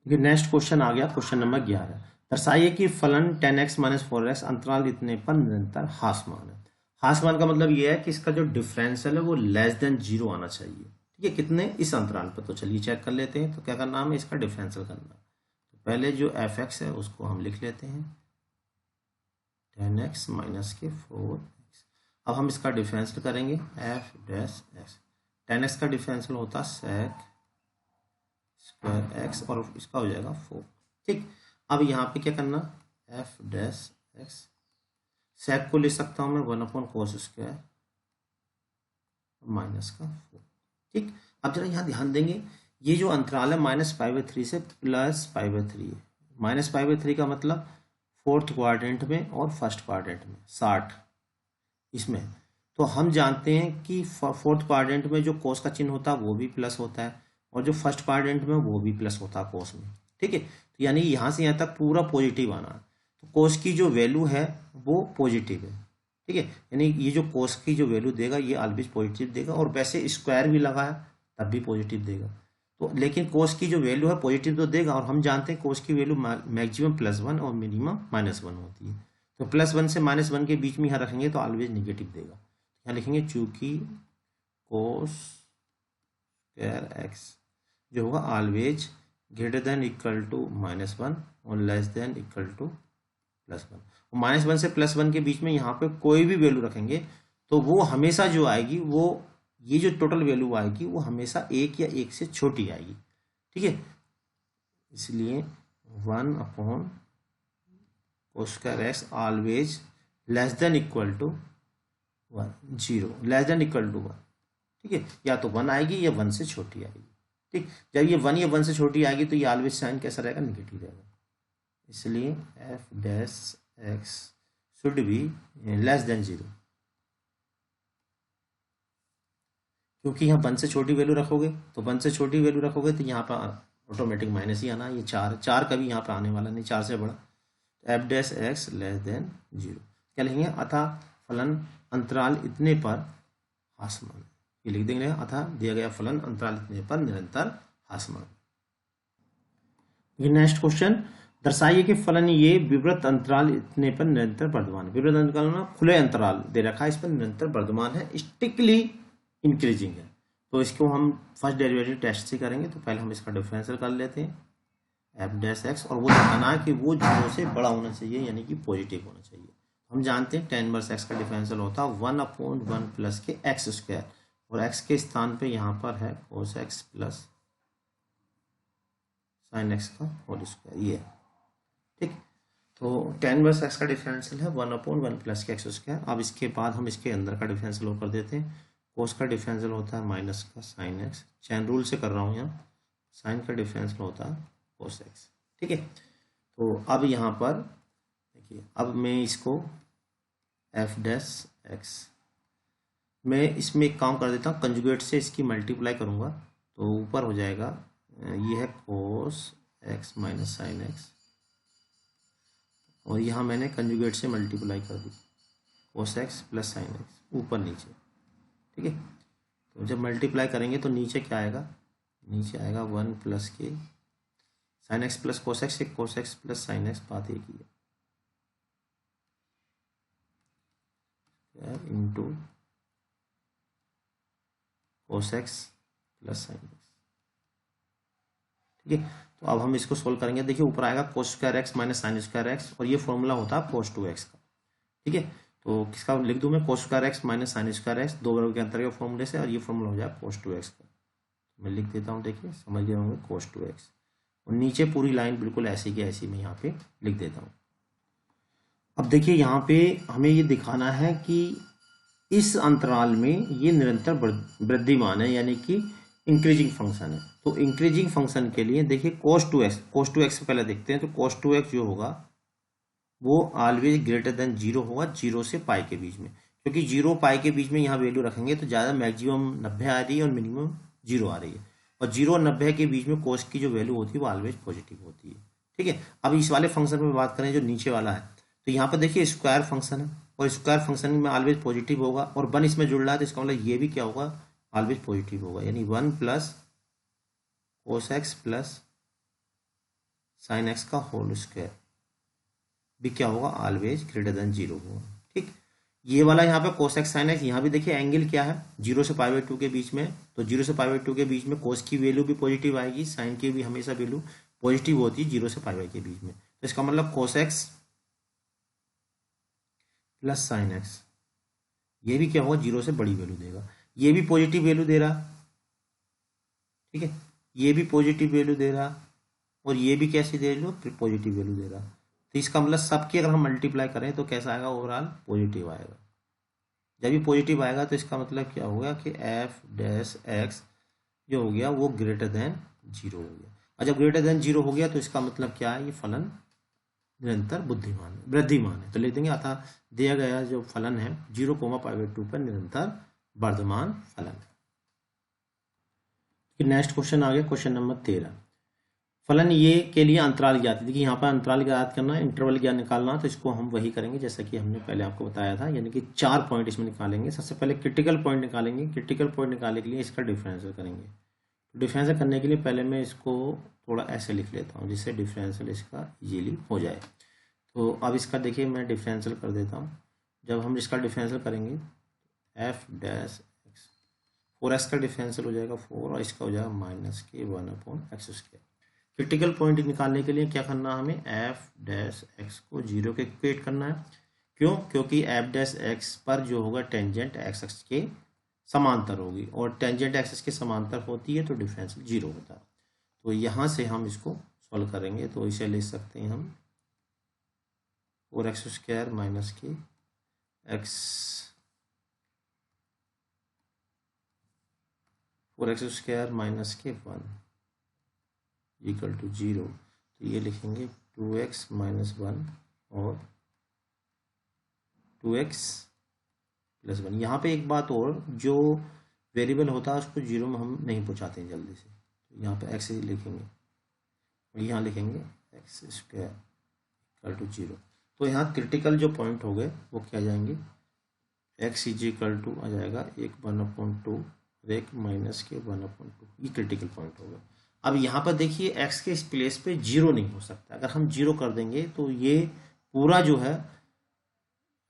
देखिए नेक्स्ट क्वेश्चन आ गया, क्वेश्चन नंबर 11। दर्शाइए कि फलन 10x - 4x अंतराल इतने पर निरंतर हासमान है। हासमान का मतलब ये है कि इसका जो डिफरेंशियल है वो <0 आना चाहिए। ठीक है, कितने, इस अंतराल पर। तो चलिए चेक कर लेते हैं। तो क्या करना हमें, इसका डिफरेंशियल करना। तो पहले जो fx है उसको हम लिख लेते हैं 10x - 4x। अब हम इसका डिफरेंशियल करेंगे f'(x). 10x का डिफरेंशियल होता है sec स्क्वायर x और इसका हो जाएगा 4। ठीक, अब यहाँ पे क्या करना, f'(x), sec को लिख सकता हूँ मैं 1/cos स्क्वायर -4। ठीक, अब जरा यहाँ ध्यान देंगे, ये जो अंतराल है -π/3 से +π/3 है। -π/3 का मतलब 4th क्वाड्रेंट में और 1st क्वाड्रेंट में 60 इसमें। तो हम जानते हैं कि 4th क्वाड्रेंट में जो कोस का चिन्ह होता है वो भी प्लस होता है और जो 1st क्वाड्रेंट में वो भी प्लस होता है कोस में। ठीक है, तो यानी यहाँ से यहाँ तक पूरा पॉजिटिव आना है। तो कोस की जो वैल्यू है वो पॉजिटिव है। ठीक है, यानी ये जो कोस की जो वैल्यू देगा ये ऑलवेज पॉजिटिव देगा, और वैसे स्क्वायर भी लगा है तब भी पॉजिटिव देगा। तो लेकिन कोस की जो वैल्यू है पॉजिटिव तो देगा, और हम जानते हैं कोस की वैल्यू मैक्सिमम +1 और मिनिमम -1 होती है। तो +1 से -1 के बीच में यहाँ रखेंगे तो ऑलवेज निगेटिव देगा। यहाँ लिखेंगे चूंकि कोस स्क्वायर एक्स जो होगा always greater than equal to -1 और लेस देन इक्वल टू +1। -1 से +1 के बीच में यहाँ पे कोई भी वैल्यू रखेंगे तो वो हमेशा जो आएगी वो ये जो टोटल वैल्यू आएगी वो हमेशा 1 या 1 से छोटी आएगी। ठीक है, इसलिए 1/cos square x always less than equal to 1, 0 less than equal to 1। ठीक है, या तो 1 आएगी या 1 से छोटी आएगी। ठीक, जब ये 1 या 1 से छोटी आएगी तो ये ऑलवेज साइन कैसा रहेगा, निगेटिव रहेगा। इसलिए f' should be less than 0, क्योंकि यहाँ 1 से छोटी वैल्यू रखोगे तो 1 से छोटी वैल्यू रखोगे तो यहाँ पर ऑटोमेटिक माइनस ही आना। ये 4 कभी यहाँ पर आने वाला नहीं, 4 से बड़ा। f' लेस देन 0 क्या लिखेंगे, अतः फलन अंतराल इतने पर हासमान, ये लिख देंगे अतः दिया गया फलन अंतराल इतने पर निरंतर हासमान। नेक्स्ट क्वेश्चन, दर्शाइए कि फलन ये विवृत अंतराल इतने पर निरंतर वर्धमान। विवृत अंतराल में खुले अंतराल दे रखा है, इस पर निरंतर वर्धमान है, स्ट्रिक्टली इंक्रीजिंग है। तो इसको हम फर्स्ट डेरिवेटिव टेस्ट से करेंगे। तो पहले हम इसका डिफरेंशियल कर लेते हैं f', और वो दिखाना है कि वो 0 से बड़ा होना चाहिए, यानी कि पॉजिटिव होना चाहिए। हम जानते हैं tan इनवर्स x का डिफरेंशियल होता है 1/1 प्लस के x², और x के स्थान पे यहाँ पर है cos x plus sin x का होल स्क्वायर, ये है। ठीक, तो tan इनवर्स x का डिफरेंशियल है 1/1 प्लस के x²। अब इसके बाद हम इसके अंदर का डिफरेंशियल कर देते हैं। कोस का डिफरेंशियल होता है माइनस का sin x, चैन रूल से कर रहा हूँ यहाँ। साइन का डिफरेंशियल होता है cos x। ठीक है, तो अब यहाँ पर देखिए, अब मैं इसको f' मैं इसमें एक काम कर देता हूँ, कंजुगेट से इसकी मल्टीप्लाई करूँगा तो ऊपर हो जाएगा, ये है cos x minus sin x, और यहाँ मैंने कंजुगेट से मल्टीप्लाई कर दी cos x plus sin x ऊपर नीचे। ठीक है, तो जब मल्टीप्लाई करेंगे तो नीचे क्या आएगा, नीचे आएगा 1 प्लस के sin x plus cos x, cos x plus sin x, बात एक ही है, into cos x plus sin x। ठीक है, तो अब हम इसको सोल्व करेंगे। देखिए ऊपर आएगा cos square x minus sin square x, और ये फॉर्मूला होता है cos 2x का। ठीक है, तो किसका लिख दूं मैं, cos square x minus sin square x, दो वर्ग के अंतर के फॉर्मूले से, और ये फॉर्मूला हो जाए cos 2x का। मैं लिख देता हूँ, देखिए समझ गए होंगे, cos 2x, और नीचे पूरी लाइन बिल्कुल ऐसी की ऐसी मैं यहाँ पे लिख देता हूँ। अब देखिए यहाँ पे हमें ये दिखाना है कि इस अंतराल में ये निरंतर वृद्धिमान है, यानी कि इंक्रीजिंग फंक्शन है। तो इंक्रीजिंग फंक्शन के लिए देखिए cos 2x से पहले देखते हैं। तो cos 2x जो होगा वो ऑलवेज ग्रेटर देन 0 होगा, 0 से पाई के बीच में, क्योंकि 0 पाई के बीच में यहाँ वैल्यू रखेंगे तो ज़्यादा मैक्सिमम 90 आ रही है और मिनिमम 0 आ रही है, और 0 और 90 के बीच में कोस की जो वैल्यू होती है वो ऑलवेज पॉजिटिव होती है। ठीक है, अब इस वाले फंक्शन पर बात करें जो नीचे वाला है, तो यहाँ पर देखिए स्क्वायर फंक्शन है, और स्क्वायर फंक्शन में ऑलवेज पॉजिटिव होगा, और 1 इसमें जुड़ रहा है तो इसका मतलब ये भी क्या होगा, ऑलवेज पॉजिटिव होगा, यानी 1 plus cos x plus sin x का होल स्क्वायर भी क्या होगा, ऑलवेज ग्रेटर देन 0 होगा। ठीक, ये वाला यहाँ पे cos x sin x, यहाँ भी देखिए एंगल क्या है, 0 से π/2 के बीच में, तो 0 से π/2 के बीच में cos की वैल्यू भी पॉजिटिव आएगी, sin की भी हमेशा वैल्यू पॉजिटिव होती है 0 से π के बीच में। तो इसका मतलब cos x plus sin x, ये भी क्या होगा, 0 से बड़ी वैल्यू देगा, ये भी पॉजिटिव वैल्यू दे रहा। ठीक है, ये भी पॉजिटिव वैल्यू दे रहा, और ये भी कैसी दे रही हो, पॉजिटिव वैल्यू दे रहा। तो इसका मतलब सबकी अगर हम मल्टीप्लाई करें तो कैसा आएगा, ओवरऑल पॉजिटिव आएगा। जब भी पॉजिटिव आएगा तो इसका मतलब क्या होगा कि f' जो हो गया वो ग्रेटर देन 0 हो गया, और जब ग्रेटर देन 0 हो गया तो इसका मतलब क्या है, ये फलन निरंतर वृद्धिमान है। तो लिख देंगे अतः दिया गया जो फलन है 0,π/2 पर निरंतर वर्धमान फलन है। नेक्स्ट क्वेश्चन आ गया, क्वेश्चन नंबर 13। फलन ये के लिए अंतराल ज्ञात है। देखिए यहाँ पर अंतराल ज्ञात करना है, इंटरवल ज्ञात निकालना, तो इसको हम वही करेंगे जैसा कि हमने पहले आपको बताया था, यानी कि 4 पॉइंट इसमें निकालेंगे। सबसे पहले क्रिटिकल पॉइंट निकालेंगे। क्रिटिकल पॉइंट निकालने के लिए इसका डिफरेंशियल करेंगे। डिफरेंशियल करने के लिए पहले मैं इसको थोड़ा ऐसे लिख लेता हूँ जिससे डिफरेंशियल इसका इजीली हो जाए। तो अब इसका देखिए मैं डिफरेंशियल कर देता हूँ। जब हम इसका डिफरेंशियल करेंगे एफ डैश एक्स, 4x का डिफरेंशियल हो जाएगा 4 और इसका हो जाएगा माइनस के 1/x²। क्रिटिकल पॉइंट निकालने के लिए क्या करना है हमें, एफ डैश एक्स को 0 के इक्वेट करना है। क्यों? क्योंकि एफ डैश एक्स पर जो होगा टेंजेंट एक्स एक्स के समांतर होगी, और टेंजेंट एक्सिस के समांतर होती है तो डिफरेंशियल 0 होता है। तो यहाँ से हम इसको सॉल्व करेंगे, तो इसे ले सकते हैं हम 4x² माइनस के एक्स 4x² माइनस के 1 इक्वल टू 0। तो ये लिखेंगे 2x माइनस 1 और 2x प्लस 1। यहाँ पे एक बात और, जो वेरिएबल होता है उसको 0 में हम नहीं पहुँचाते हैं जल्दी से, तो यहाँ पे x लिखेंगे और यहाँ लिखेंगे x² इक्वल टू 0। तो यहाँ क्रिटिकल जो पॉइंट हो गए वो क्या जाएंगे, x इक्वल टू आ जाएगा 1/2 और 1 माइनस के 1/2, ये क्रिटिकल पॉइंट हो गया। अब यहाँ पर देखिए x के इस प्लेस पे 0 नहीं हो सकता। अगर हम 0 कर देंगे तो ये पूरा जो है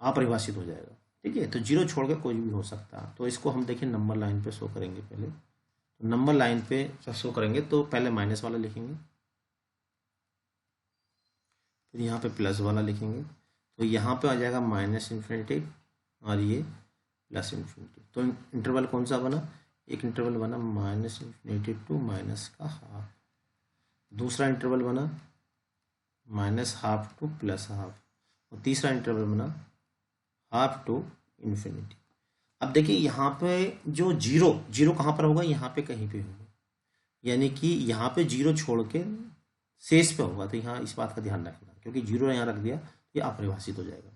अपरिभाषित हो जाएगा। ठीक है, तो 0 छोड़ के कोई भी हो सकता है। तो इसको हम देखिए नंबर लाइन पे शो करेंगे। पहले तो नंबर लाइन पे शो करेंगे तो पहले माइनस वाला लिखेंगे, फिर यहाँ पे प्लस वाला लिखेंगे, तो यहाँ पे आ जाएगा -∞ और ये +∞। तो इंटरवल कौन सा बना, एक इंटरवल बना -∞ टू -½ दूसरा इंटरवल बना -½ टू +½ और तीसरा इंटरवल बना ½ टू ∞। अब देखिए यहाँ पे जो जीरो कहाँ पर होगा, यहाँ पे कहीं पे होगा, यानी कि यहाँ पे 0 छोड़ के शेष पे होगा। तो यहाँ इस बात का ध्यान रखना, क्योंकि 0 यहाँ रख दिया ये अपरिभाषित हो जाएगा।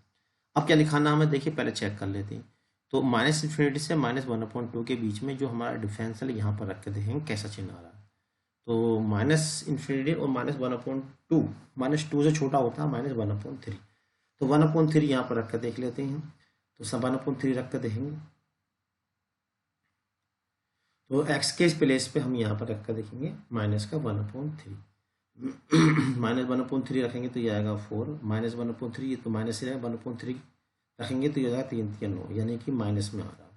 अब क्या लिखाना हमें, देखिए पहले चेक कर लेते हैं। तो -∞ से -1/2 के बीच में जो हमारा डिफरेंशियल यहाँ पर रख के देखेंगे कैसा चिन्ह आ रहा है। तो -∞ और -1/2, -2 से छोटा होता है -1/3। तो 1/3 यहाँ पर रख कर देख लेते हैं। तो 1/3 रख कर देखेंगे, तो x के इस प्लेस पे हम यहाँ पर रख कर देखेंगे -1/3 -1/3 रखेंगे तो ये आएगा 4 -1/3, ये तो माइनस ही रहेगा, 1/3 रखेंगे तो ये हो जाएगा 3 3 9, यानी कि माइनस में आ रहा।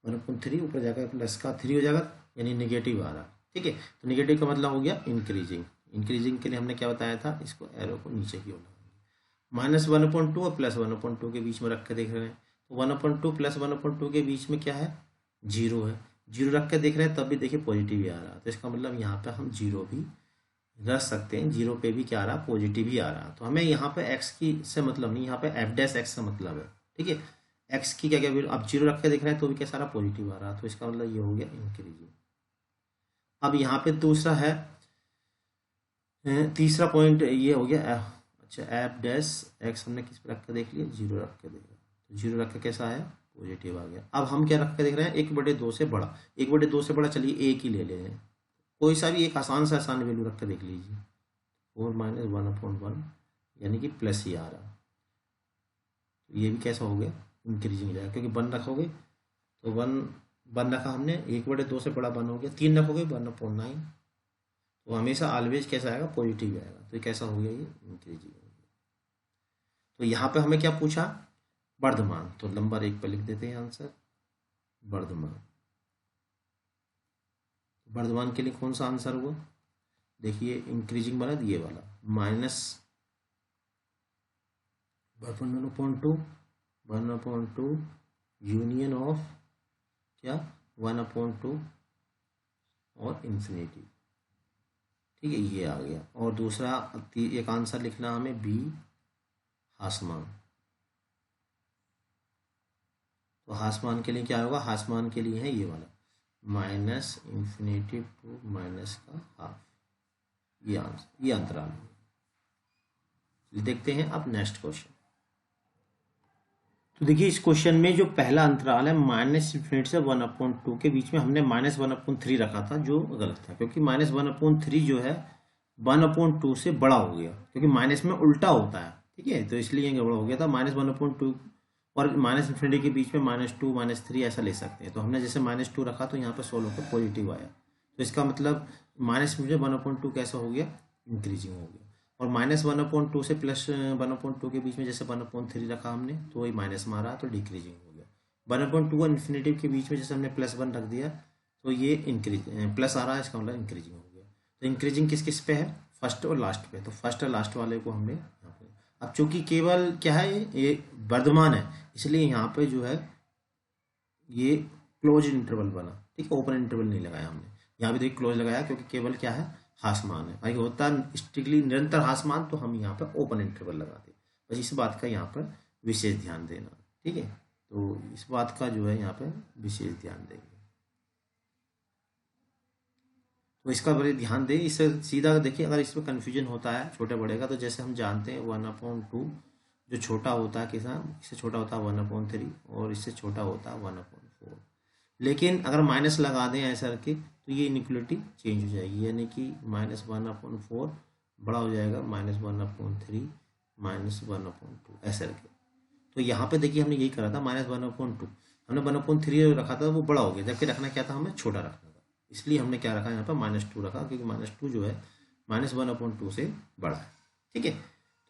1/3 ऊपर जाकर प्लस का 3 हो जाएगा, यानी नेगेटिव आ रहा। ठीक है, तो नेगेटिव का मतलब हो गया इंक्रीजिंग। इंक्रीजिंग के लिए हमने क्या बताया था, इसको एरो को नीचे की ओर लगाएंगे। -1/2 और +1/2 के बीच में रख के देख रहे हैं, तो 1/2 +1/2 के बीच में क्या है, 0 है। 0 रख के देख रहे हैं तब भी देखिए पॉजिटिव ही आ रहा। तो इसका मतलब यहाँ पे हम 0 भी रख सकते हैं, 0 पे भी क्या आ रहा, पॉजिटिव ही आ रहा। तो हमें यहाँ पे x की से मतलब नहीं, यहाँ पे f' से मतलब है। ठीक है, x की क्या अब 0 रख के देख रहे हैं तो भी क्या सारा पॉजिटिव आ रहा, तो इसका मतलब ये हो गया इंक्रीजिंग। अब यहाँ पे दूसरा है, तीसरा पॉइंट ये हो गया अच्छा f' हमने किस पे रख के देख लिया, 0 रख के देख रहे, तो 0 रख के कैसा है, पॉजिटिव आ गया। अब हम क्या रख के देख रहे हैं, 1/2 से बड़ा। 1/2 से बड़ा चलिए एक ही ले ले रहे हैं, कोई सा भी एक आसान से आसान वैल्यू रख कर देख लीजिए। 4 - 1/1 यानी कि प्लस ही आ रहा, तो ये भी कैसा हो गया, इंक्रीजिंग जाएगा, क्योंकि 1 रखोगे तो 1 रखा हमने, 1/2 से बड़ा 1 हो गया। 3 रखोगे 1/9, तो हमेशा ऑलवेज कैसा आएगा, पॉजिटिव आएगा। तो ये कैसा हो गया, ये इंक्रीजिंग हो गया। तो यहाँ पे हमें क्या पूछा, वर्धमान। तो नंबर 1 पे लिख देते हैं आंसर, वर्धमान। वर्धमान के लिए कौन सा आंसर हुआ, देखिए इंक्रीजिंग बना ये वाला, -1/2 यूनियन ऑफ क्या 1/2 और इंफिनिटी। ठीक है, ये आ गया। और दूसरा एक आंसर लिखना हमें बी, हासमान। तो हासमान के लिए क्या होगा, हासमान के लिए है ये वाला -∞ टू -½ ये आंसर, ये अंतराल। देखते हैं अब नेक्स्ट क्वेश्चन। तो देखिए इस क्वेश्चन में जो पहला अंतराल है -∞ से 1/2 के बीच में हमने -1/3 रखा था, जो गलत था, क्योंकि -1/3 जो है 1/2 से बड़ा हो गया, क्योंकि माइनस में उल्टा होता है, ठीक है, तो इसलिए गड़बड़ हो गया था। -1/2 और माइनस इन्फिनिटी के बीच में -2 -3 ऐसा ले सकते हैं। तो हमने जैसे -2 रखा तो यहाँ पर सोल्व होकर पॉजिटिव आया, तो इसका मतलब माइनस में 1/2 कैसा हो गया, इंक्रीजिंग हो गया। और -1/2 से +1/2 के बीच में जैसे 1/3 रखा हमने, तो वही माइनस में आ रहा, तो डिक्रीजिंग हो गया। 1/2 और इन्फिनिटी के बीच में जैसे हमने +1 रख दिया, तो ये इंक्रीज प्लस आ रहा है, इसका मतलब इंक्रीजिंग हो गया। तो इंक्रीजिंग किस किस पे है, फर्स्ट और लास्ट पे, तो फर्स्ट और लास्ट वाले को हमने यहाँ पे। अब चूंकि केवल क्या है, ये वर्धमान है, इसलिए यहाँ पे जो है ये क्लोज इंटरवल बना, ठीक है, ओपन इंटरवल नहीं लगाया हमने। यहाँ भी देखिए क्लोज लगाया, क्योंकि केवल क्या है, हासमान है। अगर होता स्ट्रिक्टली निरंतर हासमान तो हम यहाँ पर ओपन इंटरवल लगाते। बस इस बात का यहाँ पर विशेष ध्यान देना, ठीक है, तो इस बात का जो है यहाँ पर विशेष ध्यान देंगे। तो इसका बड़े ध्यान दें, इससे सीधा देखिए, अगर इसमें कन्फ्यूजन होता है छोटे बड़े का, तो जैसे हम जानते हैं 1/2 जो छोटा होता है किसा, इससे छोटा होता है 1/3 और इससे छोटा होता है 1/4। लेकिन अगर माइनस लगा दें ऐसा करके, तो ये इनइक्वलिटी चेंज हो जाएगी, यानी कि -1/4 बड़ा हो जाएगा -1/3 -1/2 ऐसा करके। तो यहाँ पे देखिए हमने यही करा था, -1/2 हमने 1/3 रखा था, वो बड़ा हो गया, जबकि रखना क्या था, हमें छोटा रखना था, इसलिए हमने क्या रखा यहाँ पर -2 रखा, क्योंकि -2 जो है -1/2 से बड़ा है, ठीक है।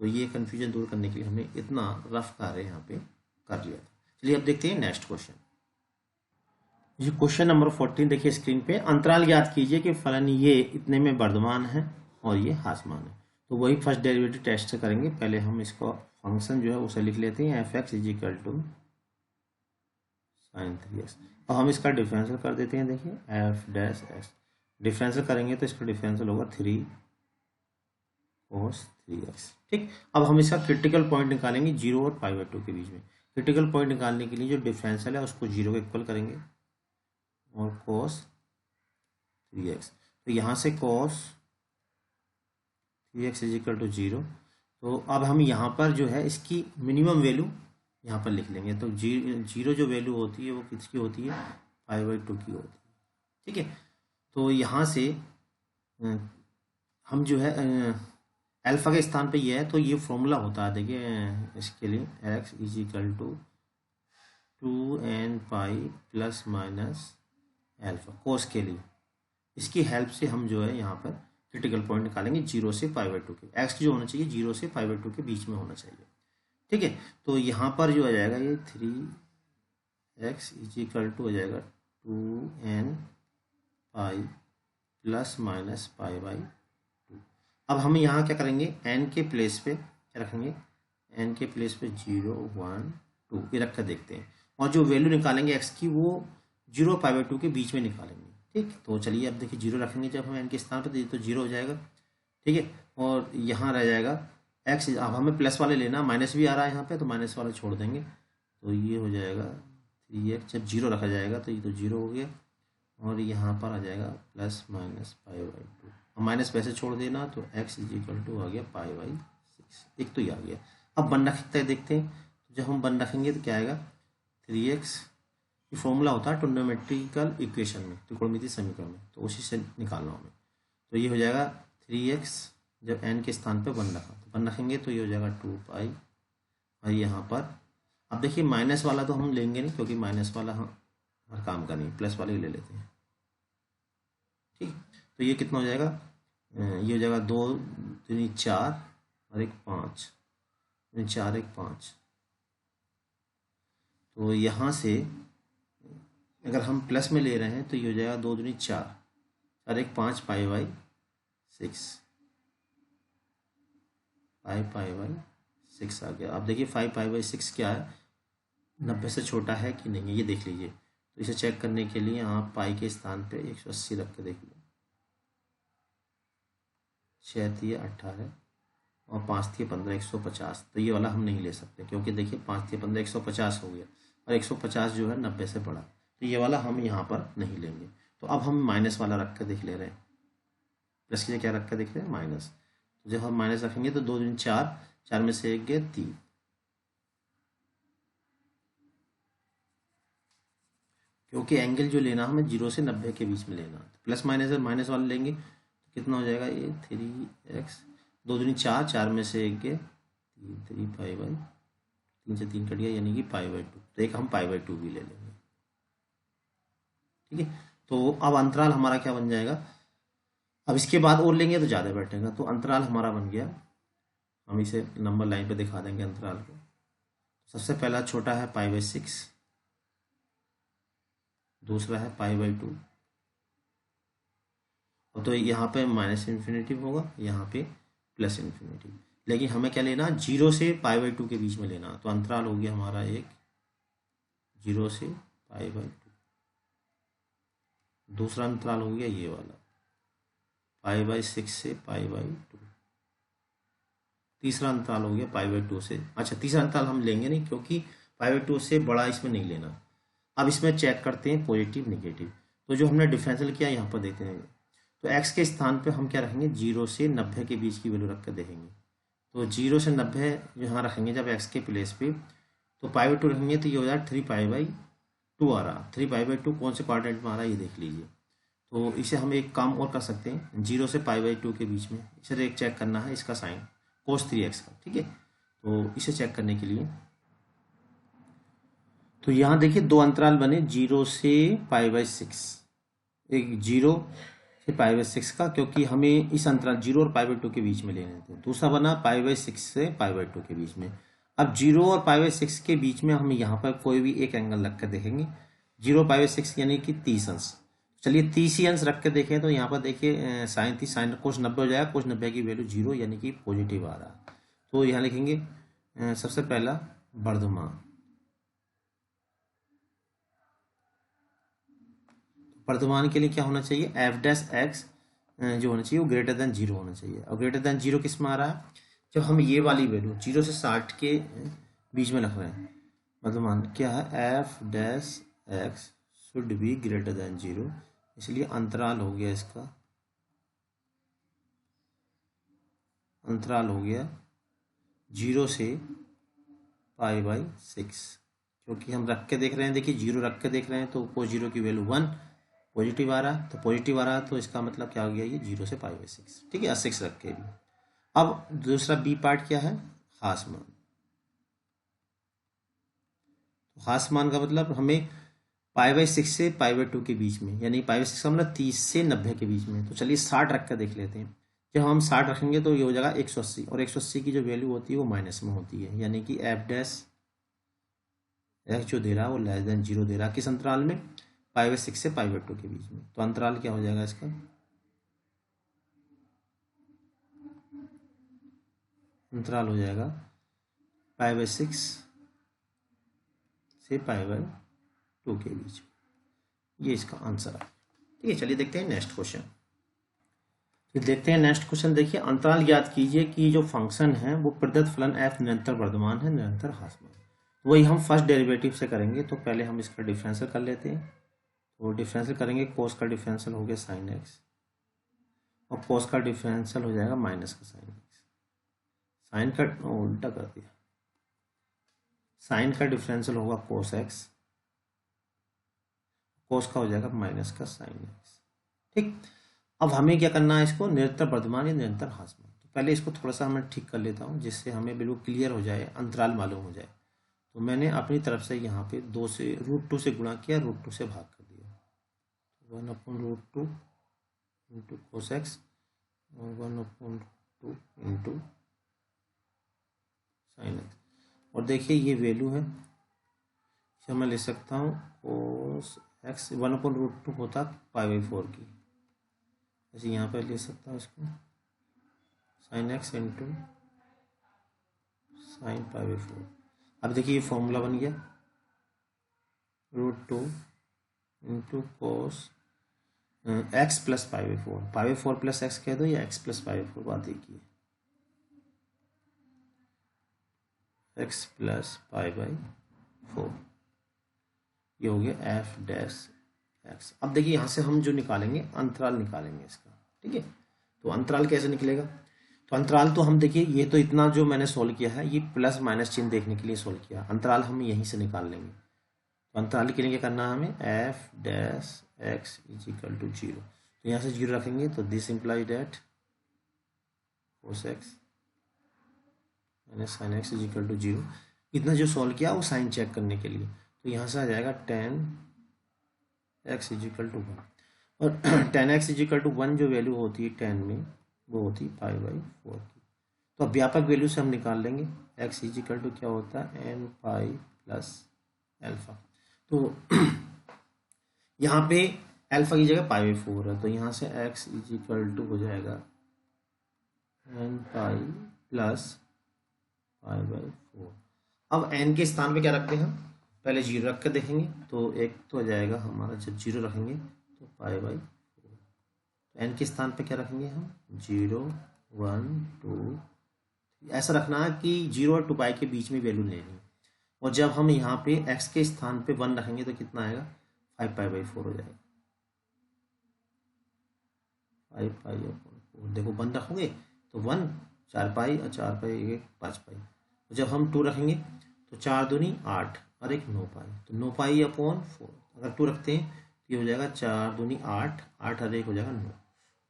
तो ये कन्फ्यूजन दूर करने के लिए हमने इतना रफ कार्य यहाँ पे कर लिया था। चलिए अब देखते हैं नेक्स्ट क्वेश्चन। ये क्वेश्चन नंबर 14 देखिए स्क्रीन पे, अंतराल ज्ञात कीजिए कि फलन ये इतने में वर्धमान है और ये हासमान है। तो वही फर्स्ट डेरिवेटिव टेस्ट से करेंगे। पहले हम इसको फंक्शन जो है उसे लिख लेते हैं, f(x) = sin 3x। और हम इसका डिफरेंशियल कर देते हैं, देखिए f'(x) डिफरेंशियल करेंगे तो इसका डिफरेंशियल होगा 3 cos 3x, ठीक। अब हम इसका क्रिटिकल पॉइंट निकालेंगे 0 और π/2 के बीच में। क्रिटिकल पॉइंट निकालने के लिए जो डिफरेंशियल है उसको 0 के इक्वल करेंगे और cos 3x, तो यहाँ से cos 3x = 0। तो अब हम यहाँ पर जो है इसकी मिनिमम वैल्यू यहाँ पर लिख लेंगे। तो 0 जो वैल्यू होती है वो किसकी होती है, π/2 की होती है, ठीक है। तो यहाँ से हम जो है अल्फा के स्थान पे ये है, तो ये फॉर्मूला होता है, देखिए इसके लिए x = 2n पाई ± अल्फा कोस के लिए। इसकी हेल्प से हम जो है यहाँ पर क्रिटिकल पॉइंट निकालेंगे 0 से π/2 के। x जो होना चाहिए 0 से π/2 के बीच में होना चाहिए, ठीक है। तो यहाँ पर जो आ जाएगा ये 3x = हो जाएगा 2n पाई ± π/2। अब हम यहाँ क्या करेंगे, n के प्लेस पे क्या रखेंगे, n के प्लेस पे 0 1 2 ये रख कर देखते हैं। और जो वैल्यू निकालेंगे x की वो 0 π/2 के बीच में निकालेंगे, ठीक। तो चलिए अब देखिए 0 रखेंगे जब हम n के स्थान पर, तो 0 हो जाएगा, ठीक है। और यहाँ रह जाएगा x, अब हमें प्लस वाले लेना, माइनस भी आ रहा है यहाँ पे, तो माइनस वाले छोड़ देंगे, तो ये हो जाएगा 3x। जब 0 रखा जाएगा तो ये तो 0 हो गया, और यहाँ पर आ जाएगा ± π/2। माइनस पैसे छोड़ देना, तो x = आ गया π/6, एक तो ये आ गया। अब बन रखते हैं, देखते हैं, तो जब हम बन रखेंगे तो क्या आएगा, 3x ये फॉर्मूला होता है ट्रिग्नोमेट्रिकल इक्वेशन में, त्रिकोणमितीय समीकरण में, तो उसी से निकालना हमें। तो ये हो जाएगा 3x जब n के स्थान पे बन रखा, तो बन रखेंगे तो ये हो जाएगा 2π। और यहाँ पर अब देखिए माइनस वाला तो हम लेंगे नहीं, क्योंकि माइनस वाला हम हर काम का नहीं, प्लस वाले ही ले लेते हैं, ठीक। तो ये कितना हो जाएगा, ये हो जाएगा 2 3 4 और 1 5, 4 1 5। तो यहाँ से अगर हम प्लस में ले रहे हैं तो ये हो जाएगा 2 दूनी 4 4 1 5 π/6, 5π/6 आ गया। अब देखिए 5π/6 क्या है, 90 से छोटा है कि नहीं है ये देख लीजिए। तो इसे चेक करने के लिए आप पाई के स्थान पे 180 रख के देख लो, 6 × 18 और 5 × 15 150। तो ये वाला हम नहीं ले सकते, क्योंकि देखिए 5 × 15 150 हो गया, और 150 जो है 90 से बड़ा, तो ये वाला हम यहाँ पर नहीं लेंगे। तो अब हम माइनस वाला रख कर देख ले रहे हैं, प्लस की क्या रख कर देख रहे हैं, माइनस। तो जब हम माइनस रखेंगे तो 2 दूनी 4, 4 में से 1 गया 3, क्योंकि एंगल जो लेना हमें 0 से 90 के बीच में लेना, तो प्लस माइनस माइनस वाला लेंगे तो कितना हो जाएगा ये 3x, 2 दूनी 4, 4 में से 1 गए 3 पाई बाई 3 से 3 कट गया यानी कि पाई बाई 2, तो एक हम पाई बाई 2 भी ले लेंगे। ठीक है, तो अब अंतराल हमारा क्या बन जाएगा, अब इसके बाद और लेंगे तो ज़्यादा बैठेगा, तो अंतराल हमारा बन गया, हम इसे नंबर लाइन पे दिखा देंगे अंतराल को। सबसे पहला छोटा है पाई बाई 6, दूसरा है पाई बाई 2, तो यहाँ पे माइनस इन्फिनिटी होगा, यहाँ पे प्लस इन्फिनिटी, लेकिन हमें क्या लेना, 0 से पाई बाई 2 के बीच में लेना, तो अंतराल हो गया हमारा एक 0 से पाई बाई 2, दूसरा अंतराल हो गया ये वाला पाई बाई 6 से पाई बाई 2, तीसरा अंतराल हो गया पाई बाई 2 से, अच्छा तीसरा अंतराल हम लेंगे नहीं क्योंकि पाई बाई 2 से बड़ा इसमें नहीं लेना। अब इसमें चेक करते हैं पॉजिटिव नेगेटिव, तो जो हमने डिफरेंशियल किया यहाँ पर देते हैं, तो x के स्थान पे हम क्या रखेंगे, 0 से 90 के बीच की वैल्यू रख कर देखेंगे, तो 0 से 90 यहाँ रखेंगे जब x के प्लेस पे, तो पाई बाई 2 रखेंगे तो ये हो जाएगा 3 पाई बाई 2 आ रहा, 3 पाई बाई 2 कौन से क्वाड्रेंट में आ रहा है ये देख लीजिए। तो इसे हम एक काम और कर सकते हैं, 0 से पाई बाई 2 के बीच में इसे एक चेक करना है इसका साइन cos 3x का। ठीक है, तो इसे चेक करने के लिए तो यहाँ देखिए दो अंतराल बने, 0 से पाई बाई 6, एक 0 से पाई बाई 6 का, क्योंकि हमें इस अंतराल 0 और पाई बाई 2 के बीच में लेने थे। दूसरा बना पाई बाई 6 से पाई बाई 2 के बीच में। अब 0 और पाई बाई 6 के बीच में हम यहाँ पर कोई भी एक एंगल रख कर देखेंगे, 0 पाई बाई 6 यानी कि 30 अंश। चलिए 30 ही अंश रख कर देखें, तो यहाँ पर देखिए साइन 30 साइन कोस 90 हो जाएगा, कोस 90 की वैल्यू 0 यानी कि पॉजिटिव आ रहा। तो यहाँ लिखेंगे सबसे पहला वर्धमान, वर्धमान के लिए क्या होना चाहिए, एफ डैश एक्स जो होना चाहिए वो ग्रेटर देन 0 होना चाहिए। और ग्रेटर देन 0 किस में आ रहा है, जब हम ये वाली वैल्यू 0 से 60 के बीच में रख रहे हैं, वर्धमान क्या है, F dash X should be greater than 0, इसलिए अंतराल हो गया इसका, अंतराल हो गया 0 से पाई बाई 6, क्योंकि हम रख के देख रहे हैं, देखिए 0 रख के देख रहे हैं तो कोस 0 की वैल्यू 1 पॉजिटिव आ रहा, तो पॉजिटिव आ रहा तो इसका मतलब क्या हो गया, ये 0 से पाई बाई 6। ठीक है, 6 रख के भी। अब दूसरा बी पार्ट क्या है, हास मान। तो हास मान का मतलब हमें पाई बाई 6 से पाई बाई 2 के बीच में, यानी पाई बाई 6 का मतलब 30 से 90 के बीच में। तो चलिए 60 रख कर देख लेते हैं, जब हम 60 रखेंगे तो ये हो जाएगा 180, और 180 की जो वैल्यू होती है वो माइनस में होती है, यानी कि एफ डैश एक्स जो दे रहा है वो लेस देन 0 दे रहा है, किस अंतराल में, पाई बाई 6 से पाई बाई 2 के बीच में। तो अंतराल क्या हो जाएगा इसका, अंतराल हो जाएगा पाई बाई 6 से पाई बाई 2 के बीच में, ये इसका आंसर है। ठीक है, चलिए देखते हैं नेक्स्ट क्वेश्चन। फिर देखते हैं नेक्स्ट क्वेश्चन, देखिए अंतराल ज्ञात कीजिए कि जो फंक्शन है वो प्रदत्त फलन f निरंतर वर्धमान है, निरंतर ह्रासमान। वही हम फर्स्ट डेरिवेटिव से करेंगे, तो पहले हम इसका डिफरेंशियल कर लेते हैं। तो डिफरेंशियल करेंगे, कोस का डिफरेंशियल हो गया साइन एक्स, और कोस का डिफरेंशियल हो जाएगा माइनस का साइन एक्स, साइन का उल्टा कर दिया, साइन का डिफरेंशियल होगा कोस एक्स, कोस का हो जाएगा माइनस का साइन एक्स। ठीक, अब हमें क्या करना है, इसको निरंतर वर्धमान या निरंतर ह्रासमान। तो पहले इसको थोड़ा सा मैं ठीक कर लेता हूँ, जिससे हमें बिल्कुल क्लियर हो जाए, अंतराल मालूम हो जाए। तो मैंने अपनी तरफ से यहाँ पे 2 से √2 से गुणा किया, √2 से भाग कर दिया, 1/√2 इंटू कोस एक्स और 1/2 इंटू साइन एक्स। और देखिए ये वैल्यू है, इसे मैं ले सकता हूँ कोस एक्स 1/√2 होता पाई बाई 4 की, ऐसे यहाँ पर ले सकता हूँ इसको, sine x into sine pi by 4। अब देखिए ये फॉर्मूला बन गया, √2 into cos x plus pi by 4, pi by 4 plus x कह दो या एक्स प्लस पाई बाई 4, बात एक ही है, एक्स प्लस पाई बाई 4, ये हो गया एफ डैश एक्स। अब देखिए यहाँ से हम जो निकालेंगे, अंतराल निकालेंगे इसका। ठीक है, तो अंतराल कैसे निकलेगा, तो अंतराल तो हम देखिए, ये तो इतना जो मैंने सोल्व किया है ये प्लस माइनस चिन्ह देखने के लिए सोल्व किया, अंतराल हम यहीं से निकाल लेंगे। तो अंतराल के लिए क्या करना है हमें, f dash x is equal to 0। तो यहाँ से 0 रखेंगे तो this imply that cos x minus sine x is equal to 0। इतना जो सॉल्व किया वो साइन चेक करने के लिए, तो यहाँ से आ जाएगा tan x is equal to 1। और tan x is equal to 1 जो वैल्यू होती है tan में वो होती है π/4 की। तो अब व्यापक वैल्यू से हम निकाल लेंगे x इज इक्वल टू क्या होता है n पाई प्लस अल्फा। तो यहाँ पे अल्फा की जगह π/4 है, तो यहाँ से x इज इक्वल टू हो जाएगा n पाई प्लस π/4। अब n के स्थान पे क्या रखते हैं हम, पहले 0 रख कर देखेंगे, तो एक तो आ जाएगा हमारा, जब 0 रखेंगे तो π/4। तो n के स्थान पे क्या रखेंगे हम, 0 1 2। ऐसा रखना है कि 0 और 2 पाई के बीच में वैल्यू लेनी है। और जब हम यहाँ पे x के स्थान पे 1 रखेंगे तो कितना आएगा, 5π/4 हो जाएगा। 5π/4 देखो 1 रखोगे तो 1 4 पाई और 4 पाई 1 5 पाई। तो जब हम 2 रखेंगे तो 4 दूनी 8 और 1 9 पाई, तो 9 पाई अपॉन 4। अगर 2 रखते हैं तो ये हो जाएगा 4 दूनी 8 8 और 1 हो जाएगा 9।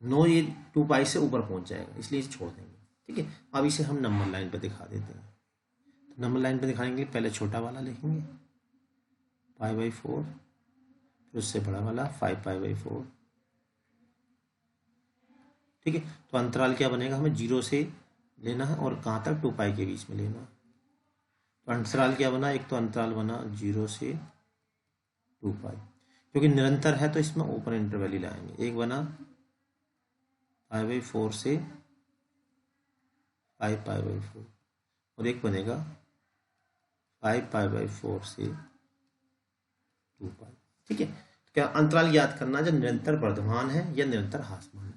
9 ये 2 पाई से ऊपर पहुंच जाएगा, इसलिए इसे छोड़ देंगे। ठीक है, अब इसे हम नंबर लाइन पर दिखा देते हैं। तो नंबर लाइन पर दिखाने के लिए पहले छोटा वाला लिखेंगे π/4, फिर उससे बड़ा वाला 5π/4। ठीक है, तो अंतराल क्या बनेगा, हमें 0 से लेना है और कहाँ तक, 2 पाई के बीच में लेना है। तो अंतराल क्या बना, एक तो अंतराल बना 0 से 2 पाई, क्योंकि निरंतर है तो इसमें ओपन इंटरवल ही लाएंगे। एक बना π/4 से 5π/4 और एक बनेगा 5π/4 से 2 पाई। ठीक है, तो क्या अंतराल याद करना जब निरंतर वर्धमान है या निरंतर ह्रासमान है।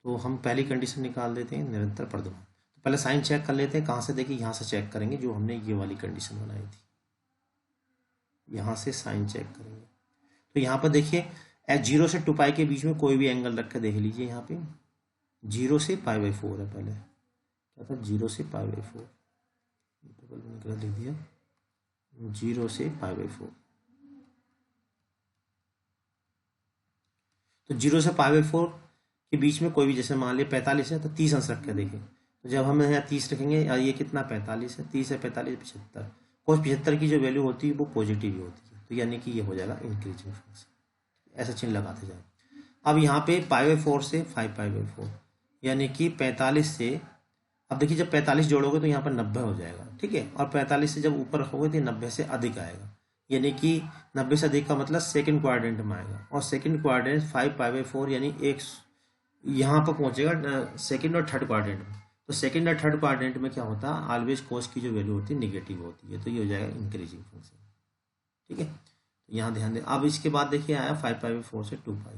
तो हम पहली कंडीशन निकाल देते हैं, निरंतर वर्धमान। तो पहले साइन चेक कर लेते हैं, कहाँ से, देखिए यहाँ से चेक करेंगे, जो हमने ये वाली कंडीशन बनाई थी, यहाँ से साइन चेक करेंगे। तो यहाँ पर देखिए 0 से 2 पाई के बीच में कोई भी एंगल रख कर देख लीजिए। यहाँ पे 0 से π/4 है, पहले क्या था, 0 से π/4 लिख दिया, 0 से π/4। तो 0 से π/4 के बीच में कोई भी, जैसे मान लिया 45 है तो 30 अंश रख के देखें। तो जब हम यहाँ 30 रखेंगे, और ये कितना 45 है, 30 है 45 75, cos 75 की जो वैल्यू होती है वो पॉजिटिव ही होती है, तो यानी कि ये हो जाएगा इंक्रीजिंग फंक्शन। ऐसा चिन्ह लगाते जाए। अब यहाँ पे π/4 से 5π/4 यानी कि 45 से, अब देखिए जब 45 जोड़ोगे तो यहाँ पर 90 हो जाएगा। ठीक है, और 45 से जब ऊपर रखोगे तो 90 से अधिक आएगा, यानी कि 90 से अधिक का मतलब सेकंड क्वाड्रेंट में आएगा। और सेकंड क्वाड्रेंट 5π/4 यानी एक यहाँ पर पहुंचेगा सेकंड और थर्ड क्वाड्रेंट में। तो सेकंड और थर्ड क्वाड्रेंट में क्या होता है, ऑलवेज कोस की जो वैल्यू होती है निगेटिव होती है, तो ये हो जाएगा इंक्रीजिंग फंक्शन। ठीक है, तो यहाँ ध्यान दें। अब इसके बाद देखिए आया 5π/4 से 2 पाई।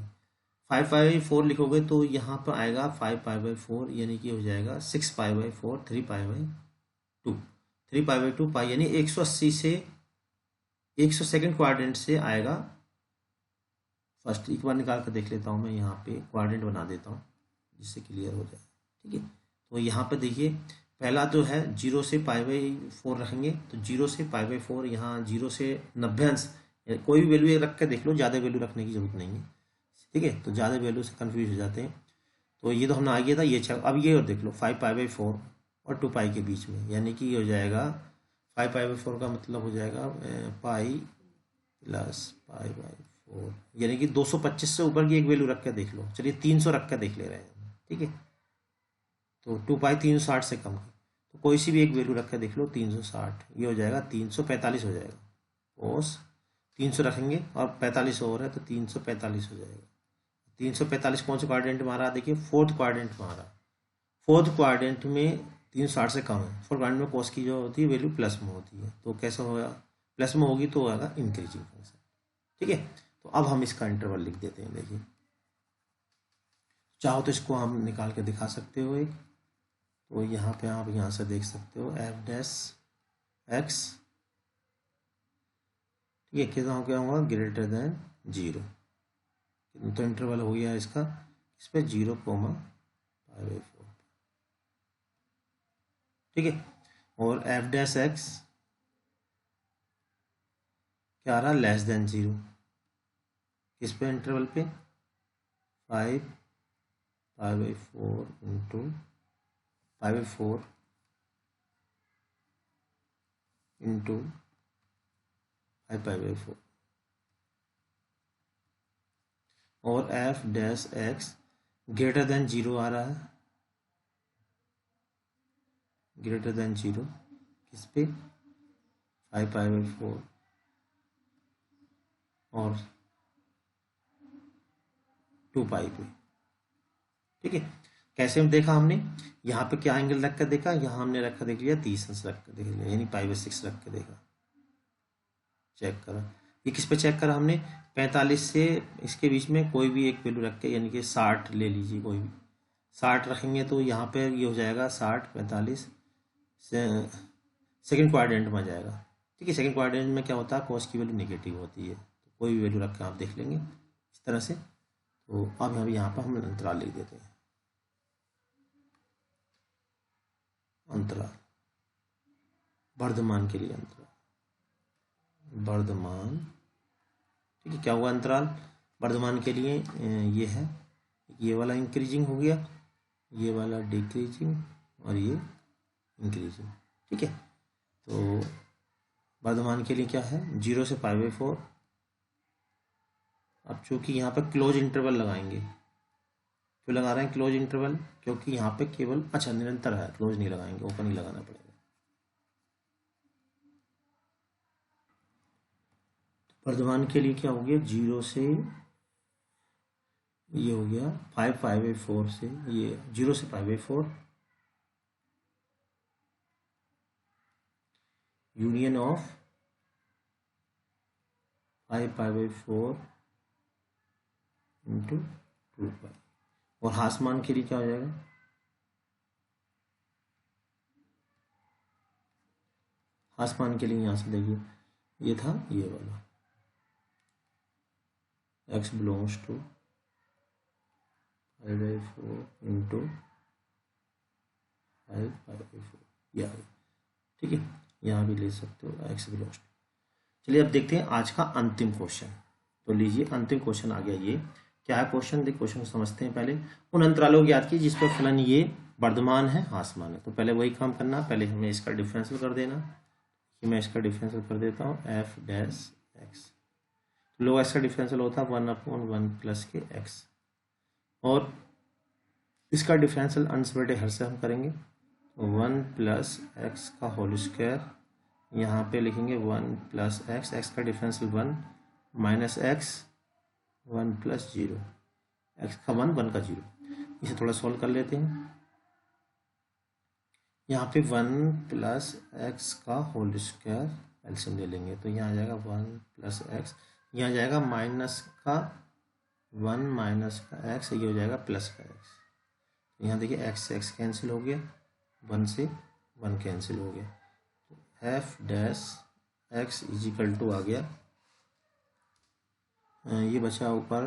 5π/4 लिखोगे तो यहाँ पर आएगा 5π/4 यानी कि हो जाएगा 6π/4 3π/2 3π/2 पाई, यानी 180 से 100 सेकंड क्वाड्रेंट से आएगा। फर्स्ट एक बार निकाल कर देख लेता हूँ मैं, यहाँ पे क्वाड्रेंट बना देता हूँ जिससे क्लियर हो जाए। ठीक है, तो यहाँ पे देखिए पहला तो है 0 से π/4 रखेंगे, तो 0 से π/4 यहाँ 0 से 90 अंश, कोई भी वैल्यू रख के देख लो, ज़्यादा वैल्यू रखने की जरूरत नहीं है। ठीक है, तो ज़्यादा वैल्यू से कन्फ्यूज हो जाते हैं। तो ये तो हमने आ गया था, ये अब ये और देख लो 5π/4 और 2 पाई के बीच में, यानी कि ये हो जाएगा 5π/4 का मतलब हो जाएगा पाई प्लस π/4, यानी कि 225 से ऊपर की एक वैल्यू रख कर देख लो। चलिए 300 रख कर देख ले रहे हैं। ठीक है, तो 2 पाई 360 से कम है, तो कोई सी भी एक वैल्यू रख कर देख लो 360, ये हो जाएगा 345 हो जाएगा। कोस 300 रखेंगे और 45 और है तो 345 हो जाएगा। 345 कौन से क्वाड्रेंट में आ रहा है, देखिए फोर्थ क्वाड्रेंट में आ रहा है। फोर्थ क्वाड्रेंट में 360 से कम है। फोर्थ क्वाड्रेंट में कोस की जो होती है वैल्यू प्लस में होती है, तो कैसे होगा, प्लस में होगी तो होगा इंक्रीजिंग फंक्शन। ठीक है, तो अब हम इसका इंटरवल लिख देते हैं। देखिए चाहो तो इसको हम निकाल के दिखा सकते हो एक, तो यहाँ पे आप यहाँ से देख सकते हो f'(x), ठीक है, कितना हो गया होगा, ग्रेटर देन 0, तो इंटरवल हो गया इसका इस पे 0,π/4। ठीक है, और f'(x) क्या आ रहा, लेस देन 0, इस पे इंटरवल पे 5 π/4 इंटू π/4 इंटू π/4 और F dash X greater than 0 आ रहा है, ग्रेटर देन 0 किस पे, 5π/4 और 2π पे। ठीक है, कैसे हम देखा हमने, यहाँ पे क्या एंगल रख कर देखा, यहाँ हमने रखा देख लिया 30 अंश रख कर देख लिया, यानी π/6 रख के देखा, चेक करा। ये किस पे चेक करा हमने, 45 से इसके बीच में कोई भी एक वैल्यू रख के, यानी कि 60 ले लीजिए, कोई भी 60 रखेंगे तो यहाँ पे ये हो जाएगा 60 45 से सेकेंड क्वाड्रेंट में जाएगा। ठीक है, सेकेंड क्वाड्रेंट में क्या होता है, कॉस की वैल्यू नेगेटिव होती है, तो कोई भी वैल्यू रख के आप देख लेंगे इस तरह से। तो अब यहाँ पर हम अंतराल लिख देते हैं, अंतराल वर्धमान के लिए अंतराल वर्धमान। ठीक है, क्या हुआ अंतराल वर्धमान के लिए, ये है, ये वाला इंक्रीजिंग हो गया, ये वाला डिक्रीजिंग और ये इंक्रीजिंग। ठीक है, तो वर्धमान के लिए क्या है, 0 से π/4। अब चूंकि यहाँ पर क्लोज इंटरवल लगाएंगे, क्यों लगा रहे हैं क्लोज इंटरवल, क्योंकि यहाँ पे केवल अच्छा निरंतर है, क्लोज नहीं लगाएंगे, ओपन ही लगाना पड़ेगा। वर्धमान के लिए क्या हो गया, 0 से ये हो गया 5π/4 से, ये 0 से π/4 यूनियन ऑफ 5π/4 इंटू 2π। और हासमान के लिए क्या हो जाएगा, हासमान के लिए यहाँ से देखिए, ये था ये वाला x बिलोंग्स टू 5/4 इंटू 5π/4 ये आ गया। ठीक है, यहाँ भी ले सकते हो x बिलोंग्स टू। चलिए अब देखते हैं आज का अंतिम क्वेश्चन। तो लीजिए अंतिम क्वेश्चन आ गया, ये क्या है क्वेश्चन, देख क्वेश्चन को समझते हैं पहले। उन अंतरालों को याद कीजिए जिस पर फलन ये वर्धमान है हासमान है। तो पहले वही काम करना, पहले हमें इसका डिफरेंशियल कर देना, कि मैं इसका डिफरेंशियल कर देता हूँ एफ डैश एक्स। लो एक्स का डिफरेंशियल होता है 1/1 प्लस के एक्स, और इसका डिफरेंशियल अंश बटे हर से हम करेंगे, 1 प्लस एक्स का होल स्क्वायर, यहाँ पे लिखेंगे 1 प्लस एक्स, एक्स का differential 1 minus x 1 plus 0, x का 1 1 का 0। इसे थोड़ा सॉल्व कर लेते हैं। यहाँ पे 1 प्लस एक्स का होल स्क्वायर एलसीएम ले लेंगे, तो यहाँ आ जाएगा 1 प्लस एक्स, यहाँ जाएगा माइनस का 1 माइनस का एक्स, ये हो जाएगा प्लस का एक्स। यहाँ देखिए एक्स से एक्स कैंसिल हो गया, 1 से 1 कैंसिल हो गया, तो F dash x is equal to आ गया, ये बचा ऊपर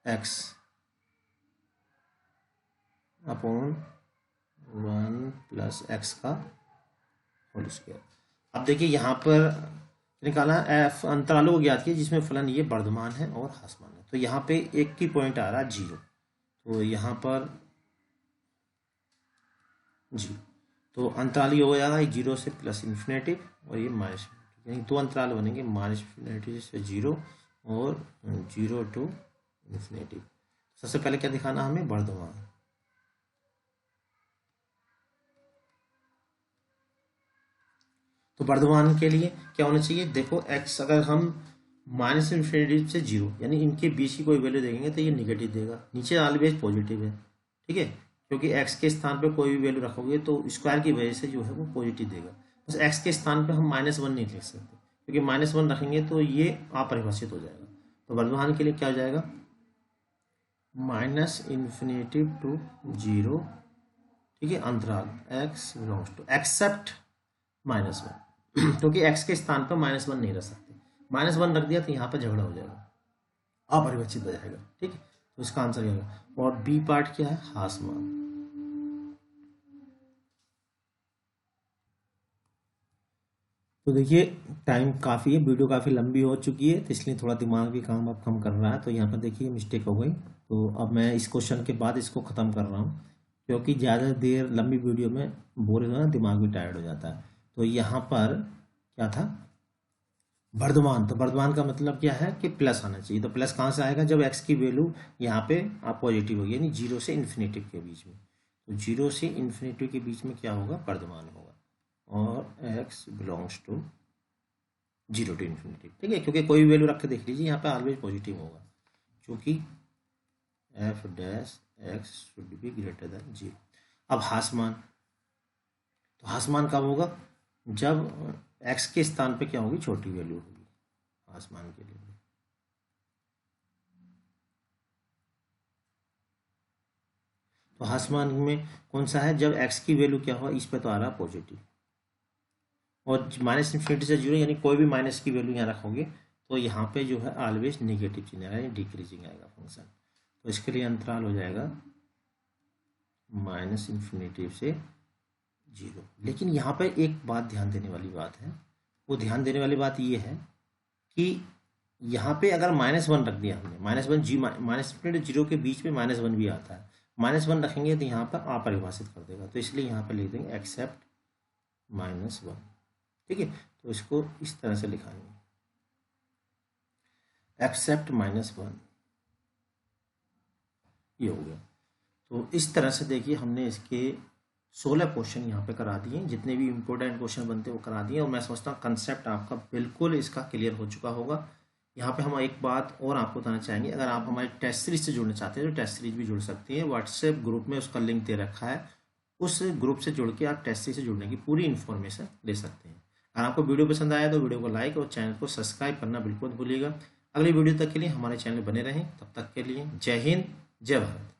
एक्स अपॉन 1 प्लस एक्स का होल स्क्वायर। अब देखिए यहाँ पर निकाला एफ अंतरालों को ज्ञात किया जिसमें फलन ये वर्धमान है और हासमान है। तो यहाँ पे एक की पॉइंट आ रहा है 0, तो यहाँ पर 0, तो अंतराल ये हो जाएगा 0 से प्लस इन्फिनेटी और ये माइनस, यानी दो अंतराल बनेंगे, माइनस इन्फिनेटी से 0 और 0 टू इन्फिनेटी। सबसे पहले क्या दिखाना हमें, वर्धमान। तो वर्धमान के लिए क्या होना चाहिए, देखो x अगर हम माइनस इन्फिनिटी से 0 यानी इनके बीच की कोई वैल्यू देखेंगे तो ये निगेटिव देगा, नीचे ऑलवेज पॉजिटिव है। ठीक है, क्योंकि x के स्थान पे कोई भी वैल्यू रखोगे तो स्क्वायर की वजह से जो है वो पॉजिटिव देगा। बस x के स्थान पे हम -1 नहीं लिख सकते, क्योंकि -1 रखेंगे तो ये अपरिभाषित हो जाएगा। तो वर्धमान के लिए क्या हो जाएगा, माइनस इन्फिनिटी टू 0, ठीक है, अंतराल x बिलोंग्स टू एक्सेप्ट -1, क्योंकि x के स्थान पर -1 नहीं रख सकते, -1 रख दिया तो यहाँ पर झगड़ा हो जाएगा, अपरिभाषित हो जाएगा। ठीक है, तो इसका आंसर ये होगा। और बी पार्ट क्या है, हासमान। तो देखिए टाइम काफ़ी है, वीडियो काफ़ी लंबी हो चुकी है, तो इसलिए थोड़ा दिमाग भी काम अब कम कर रहा है। तो यहाँ पर देखिए मिस्टेक हो गई, तो अब मैं इस क्वेश्चन के बाद इसको ख़त्म कर रहा हूँ, क्योंकि ज़्यादा देर लंबी वीडियो में बोर हो जाना, दिमाग भी टायर्ड हो जाता है। तो यहाँ पर क्या था, वर्धमान। तो वर्धमान का मतलब क्या है कि प्लस आना चाहिए। तो प्लस कहाँ से आएगा, जब एक्स की वैल्यू यहाँ पे आप पॉजिटिव होगी, यानी 0 से इन्फिनेटिव के बीच में। तो 0 से इन्फिनेटिव के बीच में क्या होगा, वर्धमान होगा, और x belongs to 0 to infinitive, ठीक है। क्योंकि कोई भी वैल्यू रख के देख लीजिए, यहाँ पे ऑलवेज पॉजिटिव होगा, क्योंकि F dash X should be greater than 0। अब हासमान, तो हासमान कब होगा, जब एक्स के स्थान पे क्या होगी, छोटी वैल्यू होगी हासमान के लिए। तो हासमान में कौन सा है, जब एक्स की वैल्यू क्या हो, इस पे तो आ रहा पॉजिटिव, और माइनस इन्फिनिटी से 0, यानी कोई भी माइनस की वैल्यू यहाँ रखोगे तो यहाँ पे जो है ऑलवेज नेगेटिव चिन्ह आएगा, यानी डिक्रीजिंग आएगा फंक्शन। तो इसके लिए अंतराल हो जाएगा माइनस इन्फिनिटी से 0। लेकिन यहाँ पे एक बात ध्यान देने वाली बात है, वो ध्यान देने वाली बात ये है कि यहाँ पे अगर -1 रख दिया हमने, -1 जी माइनस इन्फिनिटी 0 के बीच में -1 भी आता है, -1 रखेंगे तो यहाँ पर अपरिभाषित कर देगा। तो इसलिए यहाँ पर लिख देंगे एक्सेप्ट -1, ठीक है। तो इसको इस तरह से लिखाएंगे, एक्सेप्ट -1, ये हो गया। तो इस तरह से देखिए हमने इसके 16 क्वेश्चन यहाँ पे करा दिए, जितने भी इंपॉर्टेंट क्वेश्चन बनते हैं वो करा दिए, और मैं समझता हूँ कंसेप्ट आपका बिल्कुल इसका क्लियर हो चुका होगा। यहाँ पे हम एक बात और आपको बताना चाहेंगे, अगर आप हमारी टेस्ट सीरीज से जुड़ना चाहते हैं तो टेस्ट सीरीज भी जुड़ सकती है। व्हाट्सएप ग्रुप में उसका लिंक दे रखा है, उस ग्रुप से जुड़ के आप टेस्ट सीरीज से जुड़ने की पूरी इन्फॉर्मेशन ले सकते हैं। अगर आपको वीडियो पसंद आया तो वीडियो को लाइक और चैनल को सब्सक्राइब करना बिल्कुल मत भूलिएगा। अगली वीडियो तक के लिए हमारे चैनल बने रहें, तब तक के लिए जय हिंद, जय भारत।